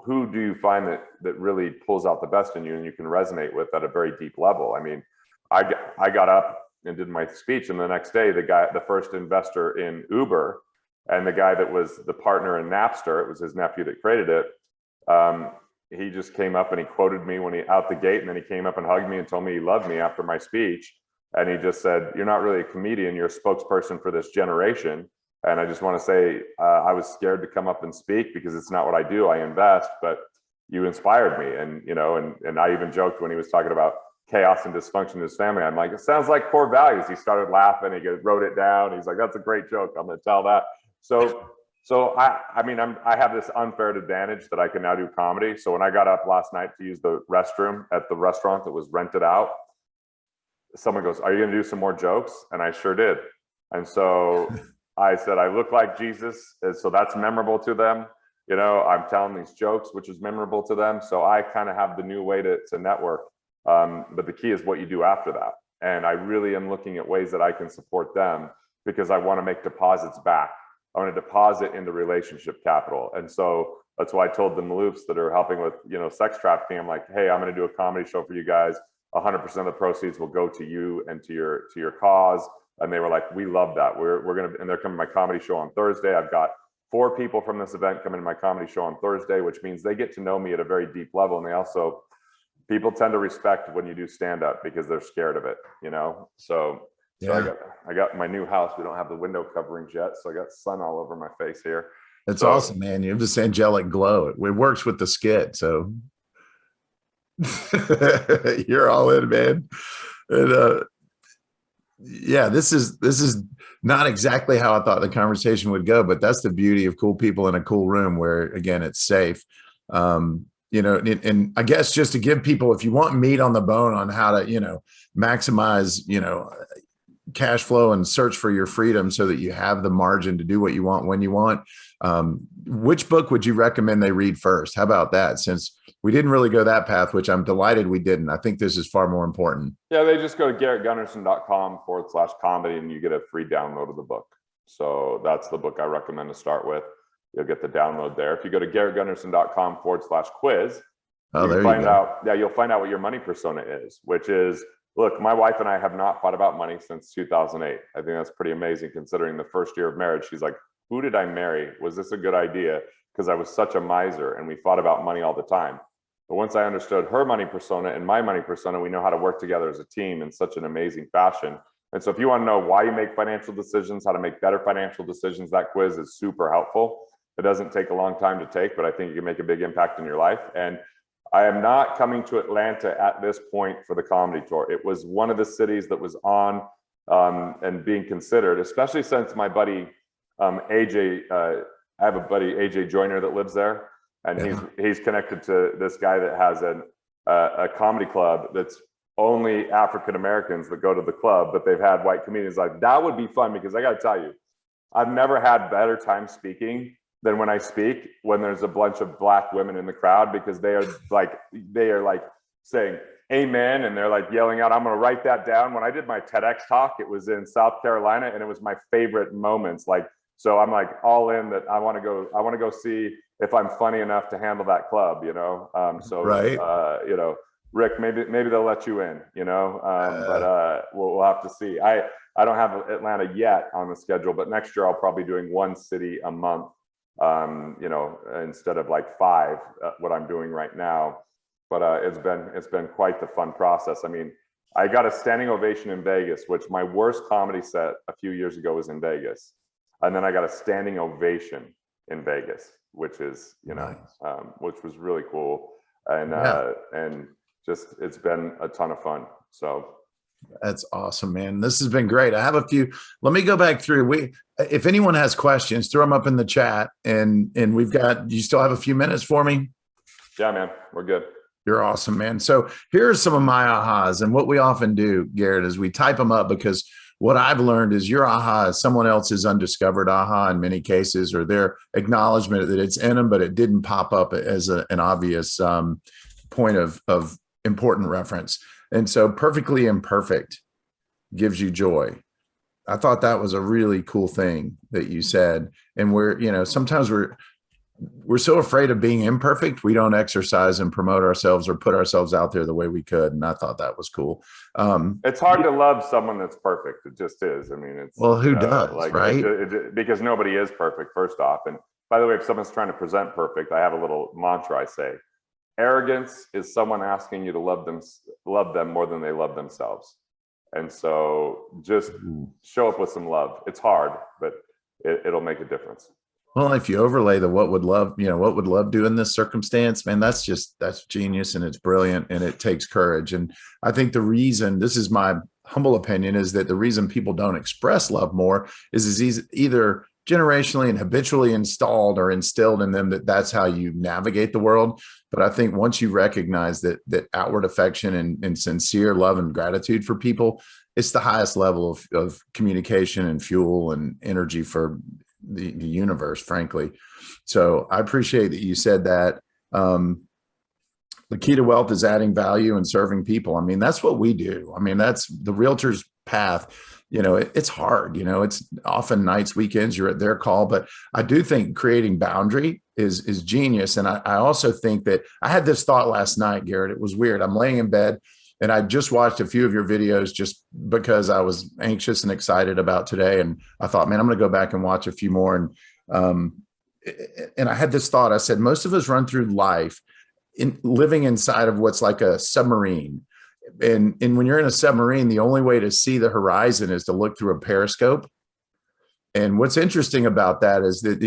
who do you find that really pulls out the best in you and you can resonate with at a very deep level. I mean, I got up and did my speech, and the next day, the first investor in Uber, and the guy that was the partner in Napster, it was his nephew that created it. He just came up and he quoted me when he out the gate, and then he came up and hugged me and told me he loved me after my speech. And he just said, "You're not really a comedian, you're a spokesperson for this generation." And I just want to say, I was scared to come up and speak because it's not what I do. I invest, but you inspired me. And, you know, and I even joked when he was talking about chaos and dysfunction in his family. I'm like, it sounds like core values. He started laughing. He wrote it down. He's like, that's a great joke. I'm going to tell that. So I mean, I have this unfair advantage that I can now do comedy. So when I got up last night to use the restroom at the restaurant that was rented out, someone goes, "Are you going to do some more jokes?" And I sure did. And so I said, I look like Jesus. And so that's memorable to them. You know, I'm telling these jokes, which is memorable to them. So I kind of have the new way to network. But the key is what you do after that. And I really am looking at ways that I can support them because I want to make deposits back. I want to deposit into relationship capital. And so that's why I told the Maloofs that are helping with, you know, sex trafficking. I'm like, hey, I'm going to do a comedy show for you guys. 100% of the proceeds will go to you and to your cause. And they were like, we love that. We're going to, and they're coming to my comedy show on Thursday. I've got 4 people from this event coming to my comedy show on Thursday, which means they get to know me at a very deep level. And they also, people tend to respect when you do stand up because they're scared of it, you know? So I got my new house. We don't have the window coverings yet. So I got sun all over my face here. That's awesome, man. You have this angelic glow. It works with the skit. So you're all in, man. And, yeah, this is not exactly how I thought the conversation would go, but that's the beauty of cool people in a cool room where, again, it's safe. You know, and I guess just to give people, if you want meat on the bone on how to, you know, maximize, you know, cash flow and search for your freedom so that you have the margin to do what you want when you want. Which book would you recommend they read first? How about that? Since we didn't really go that path, which I'm delighted we didn't. I think this is far more important. Yeah, they just go to garrettgunderson.com/comedy and you get a free download of the book. So that's the book I recommend to start with. You'll get the download there. If you go to garrettgunderson.com/quiz, you'll find out what your money persona is, which is, look, my wife and I have not fought about money since 2008. I think that's pretty amazing considering the first year of marriage. She's like, who did I marry? Was this a good idea? Because I was such a miser and we fought about money all the time. But once I understood her money persona and my money persona, we know how to work together as a team in such an amazing fashion. And so if you want to know why you make financial decisions, how to make better financial decisions, that quiz is super helpful. It doesn't take a long time to take, but I think you can make a big impact in your life. And I am not coming to Atlanta at this point for the comedy tour. It was one of the cities that was on and being considered, especially since my buddy AJ, I have a buddy AJ Joyner that lives there, and he's connected to this guy that has a comedy club that's only African Americans that go to the club, but they've had white comedians. Like, that would be fun because I got to tell you, I've never had better time speaking than when I speak when there's a bunch of Black women in the crowd, because they are like saying amen, and they're like yelling out, I'm going to write that down. When I did my TEDx talk, it was in South Carolina, and it was my favorite moments. Like, so I'm like all in that I want to go see if I'm funny enough to handle that club, you know? You know, Rick, maybe they'll let you in, you know? But we'll have to see. I don't have Atlanta yet on the schedule, but next year I'll probably be doing 1 city a month, you know, instead of like 5, what I'm doing right now. But it's been quite the fun process. I mean, I got a standing ovation in Vegas, which my worst comedy set a few years ago was in Vegas. And then I got a standing ovation in Vegas, which is, you know, which was really cool. And just, it's been a ton of fun. So that's awesome, man. This has been great. I have a few, let me go back through. If anyone has questions, throw them up in the chat, and we've got, you still have a few minutes for me? Yeah, man, we're good. You're awesome, man. So here are some of my ahas. And what we often do, Garrett, is we type them up, because what I've learned is your aha is someone else's undiscovered aha in many cases, or their acknowledgement that it's in them, but it didn't pop up as an obvious point of important reference. And so perfectly imperfect gives you joy. I thought that was a really cool thing that you said. And sometimes we're so afraid of being imperfect, we don't exercise and promote ourselves or put ourselves out there the way we could. And I thought that was cool. It's hard to love someone that's perfect. It just is. I mean, it's, well, who does, right? Because nobody is perfect, first off. And by the way, if someone's trying to present perfect, I have a little mantra I say: arrogance is someone asking you to love them more than they love themselves. And so just show up with some love. It's hard, but it'll make a difference. Well, if you overlay the what would love do in this circumstance, man, that's genius, and it's brilliant, and it takes courage. And I think the reason, this is my humble opinion, is that the reason people don't express love more is either generationally and habitually installed or instilled in them that's how you navigate the world. But I think once you recognize that outward affection and sincere love and gratitude for people, it's the highest level of communication and fuel and energy for the universe, frankly. So I appreciate that you said that. The key to wealth is adding value and serving people. I mean, that's what we do. I mean, that's the realtor's path. It's hard. It's often nights, weekends, you're at their call. But I do think creating boundary is genius. And I also think that I had this thought last night, Garrett. It was weird. I'm laying in bed, and I just watched a few of your videos just because I was anxious and excited about today. And I thought, man, I'm going to go back and watch a few more. And I had this thought. I said, most of us run through life living inside of what's like a submarine. And when you're in a submarine, the only way to see the horizon is to look through a periscope. And what's interesting about that is that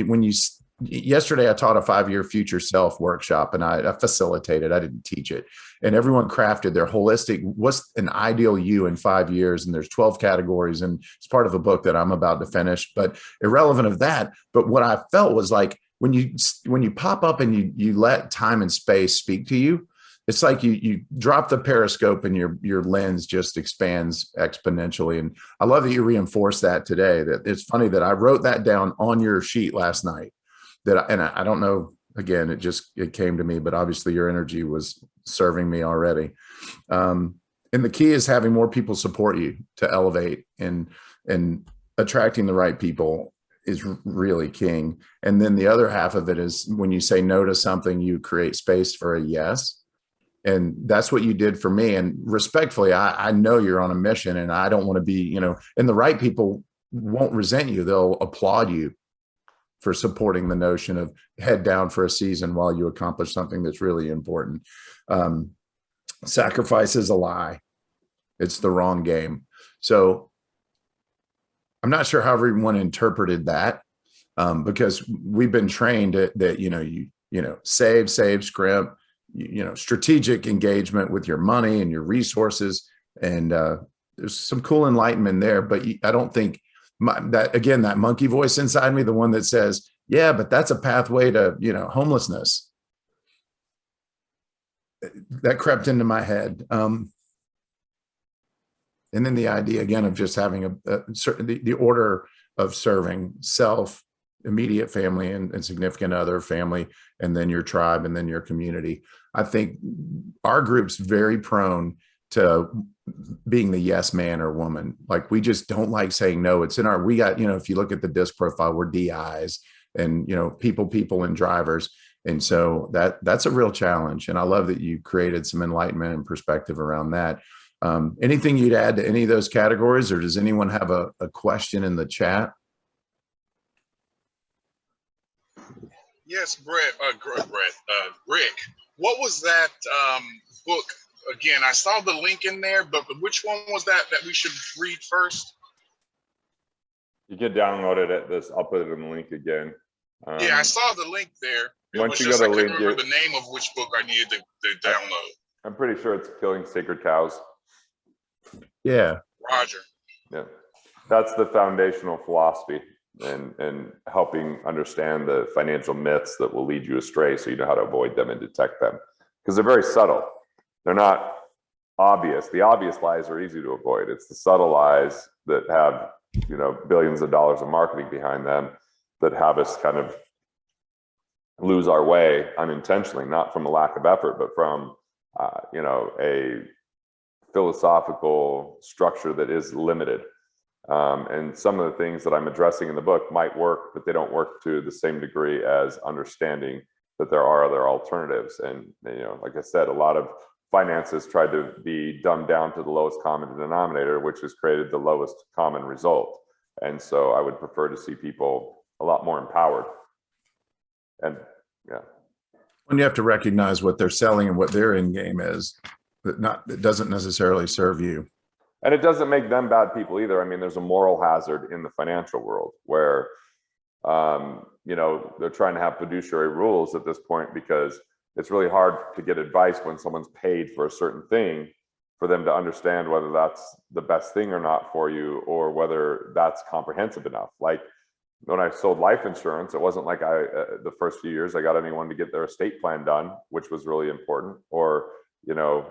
yesterday I taught a 5-year future self workshop, and I facilitated, I didn't teach it. And everyone crafted their holistic, what's an ideal you in 5 years. And there's 12 categories, and it's part of a book that I'm about to finish, but irrelevant of that. But what I felt was like, when you pop up and you let time and space speak to you, it's like you drop the periscope and your lens just expands exponentially. And I love that you reinforced that today. That it's funny that I wrote that down on your sheet last night. I don't know, again, it came to me, but obviously your energy was serving me already. And the key is having more people support you to elevate, and attracting the right people is really king. And then the other half of it is when you say no to something, you create space for a yes. And that's what you did for me. And respectfully, I know you're on a mission, and I don't want to be, and the right people won't resent you. They'll applaud you for supporting the notion of head down for a season while you accomplish something that's really important. Sacrifice is a lie. It's the wrong game. So I'm not sure how everyone interpreted that, because we've been trained that, save, scrimp, strategic engagement with your money and your resources. And there's some cool enlightenment there, but I don't think that monkey voice inside me, the one that says, yeah, but that's a pathway to, homelessness, that crept into my head. And then the idea again of just having the order of serving self, immediate family and significant other, family, and then your tribe, and then your community. I think our group's very prone to being the yes man or woman. Like, we just don't like saying no. It's in we got, if you look at the disc profile, we're DIs and, people and drivers. And so that's a real challenge. And I love that you created some enlightenment and perspective around that. Anything you'd add to any of those categories, or does anyone have a question in the chat? Yes, Rick, what was that book again? I saw the link in there, but which one was that we should read first? You can download it at this. I'll put it in the link again. Yeah, I saw the link there. Once you go to the link, I couldn't remember the name of which book I needed to download. I'm pretty sure it's Killing Sacred Cows. Yeah. Roger. Yeah, that's the foundational philosophy, and helping understand the financial myths that will lead you astray, so you know how to avoid them and detect them, because they're very subtle. They're not obvious. The obvious lies are easy to avoid. It's the subtle lies that have, billions of dollars of marketing behind them that have us kind of lose our way unintentionally, not from a lack of effort, but from, a philosophical structure that is limited. And some of the things that I'm addressing in the book might work, but they don't work to the same degree as understanding that there are other alternatives. And, you know, like I said, a lot of finances tried to be dumbed down to the lowest common denominator, which has created the lowest common result. And so I would prefer to see people a lot more empowered. And yeah. When you have to recognize what they're selling and what their end game is, but it doesn't necessarily serve you. And it doesn't make them bad people either. I mean, there's a moral hazard in the financial world where, you know, they're trying to have fiduciary rules at this point because it's really hard to get advice when someone's paid for a certain thing for them to understand whether that's the best thing or not for you, or whether that's comprehensive enough. Like when I sold life insurance, it wasn't like the first few years I got anyone to get their estate plan done, which was really important. Or, you know,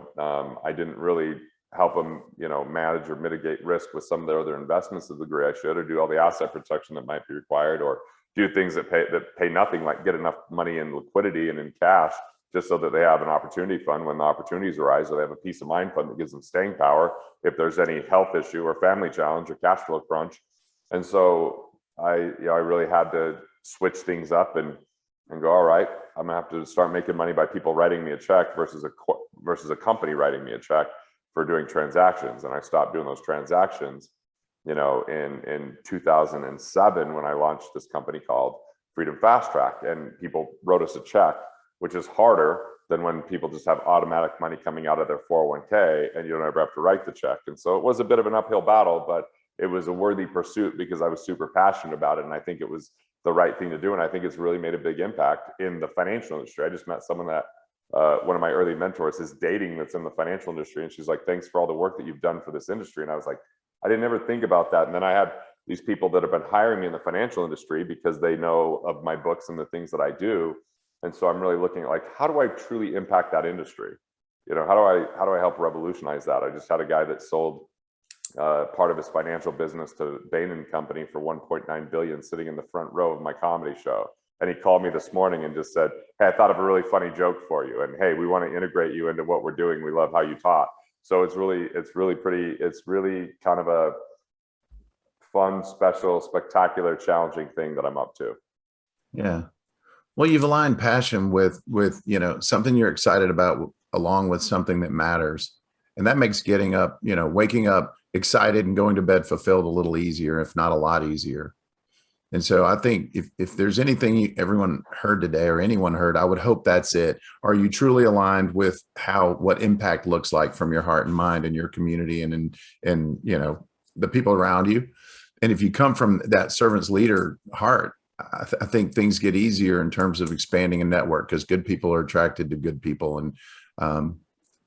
I didn't really help them, you know, manage or mitigate risk with some of their other investments to the degree I should, or do all the asset protection that might be required, or do things that pay nothing, like get enough money in liquidity and in cash just so that they have an opportunity fund when the opportunities arise, or they have a peace of mind fund that gives them staying power if there's any health issue or family challenge or cash flow crunch. And so I really had to switch things up and go, all right, I'm gonna have to start making money by people writing me a check versus a company writing me a check for doing transactions. And I stopped doing those transactions, you know, in 2007 when I launched this company called Freedom Fast Track, and people wrote us a check, which is harder than when people just have automatic money coming out of their 401k and you don't ever have to write the check. And so it was a bit of an uphill battle, but it was a worthy pursuit because I was super passionate about it. And I think it was the right thing to do. And I think it's really made a big impact in the financial industry. I just met someone that one of my early mentors is dating that's in the financial industry. And she's like, thanks for all the work that you've done for this industry. And I was like, I didn't ever think about that. And then I had these people that have been hiring me in the financial industry because they know of my books and the things that I do. And so I'm really looking at, like, how do I truly impact that industry? You know, how do I help revolutionize that? I just had a guy that sold part of his financial business to Bain and Company for 1.9 billion, sitting in the front row of my comedy show. And he called me this morning and just said, hey, I thought of a really funny joke for you. And hey, we want to integrate you into what we're doing. We love how you taught. So it's really kind of a fun, special, spectacular, challenging thing that I'm up to. Yeah. Well, you've aligned passion with, you know, something you're excited about along with something that matters. And that makes getting up, you know, waking up excited and going to bed fulfilled a little easier, if not a lot easier. And so I think if there's anything everyone heard today or anyone heard, I would hope that's it. Are you truly aligned with what impact looks like from your heart and mind and your community and you know, the people around you? And if you come from that servant's leader heart, I think things get easier in terms of expanding a network, because good people are attracted to good people. And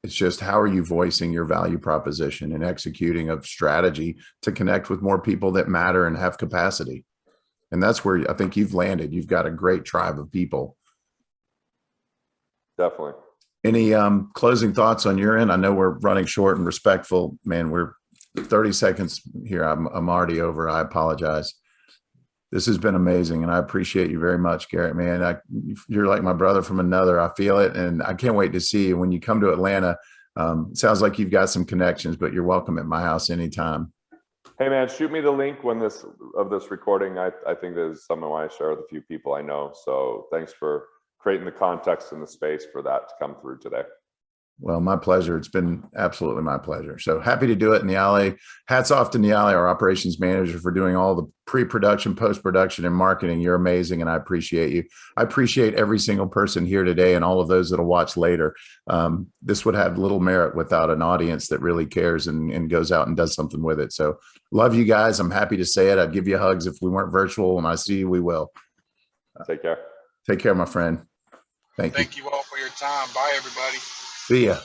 it's just, how are you voicing your value proposition and executing a strategy to connect with more people that matter and have capacity? And that's where I think you've landed. You've got a great tribe of people. Definitely. Any closing thoughts on your end? I know we're running short and respectful, man. We're 30 seconds here. I'm already over. I apologize. This has been amazing, and I appreciate you very much, Garrett, man. You're like my brother from another. I feel it, and I can't wait to see you when you come to Atlanta. It sounds like you've got some connections, but you're welcome at my house anytime. Hey, man, shoot me the link when this recording. I think there's something I want to share with a few people I know. So thanks for creating the context and the space for that to come through today. Well, my pleasure. It's been absolutely my pleasure. So happy to do it, Niale. Hats off to Niale, our operations manager, for doing all the pre-production, post-production, and marketing. You're amazing, and I appreciate you. I appreciate every single person here today and all of those that'll watch later. This would have little merit without an audience that really cares and goes out and does something with it. So love you guys. I'm happy to say it. I'd give you hugs if we weren't virtual. When I see you, we will. Take care. Take care, my friend. Thank you. Thank you all for your time. Bye, everybody. See ya.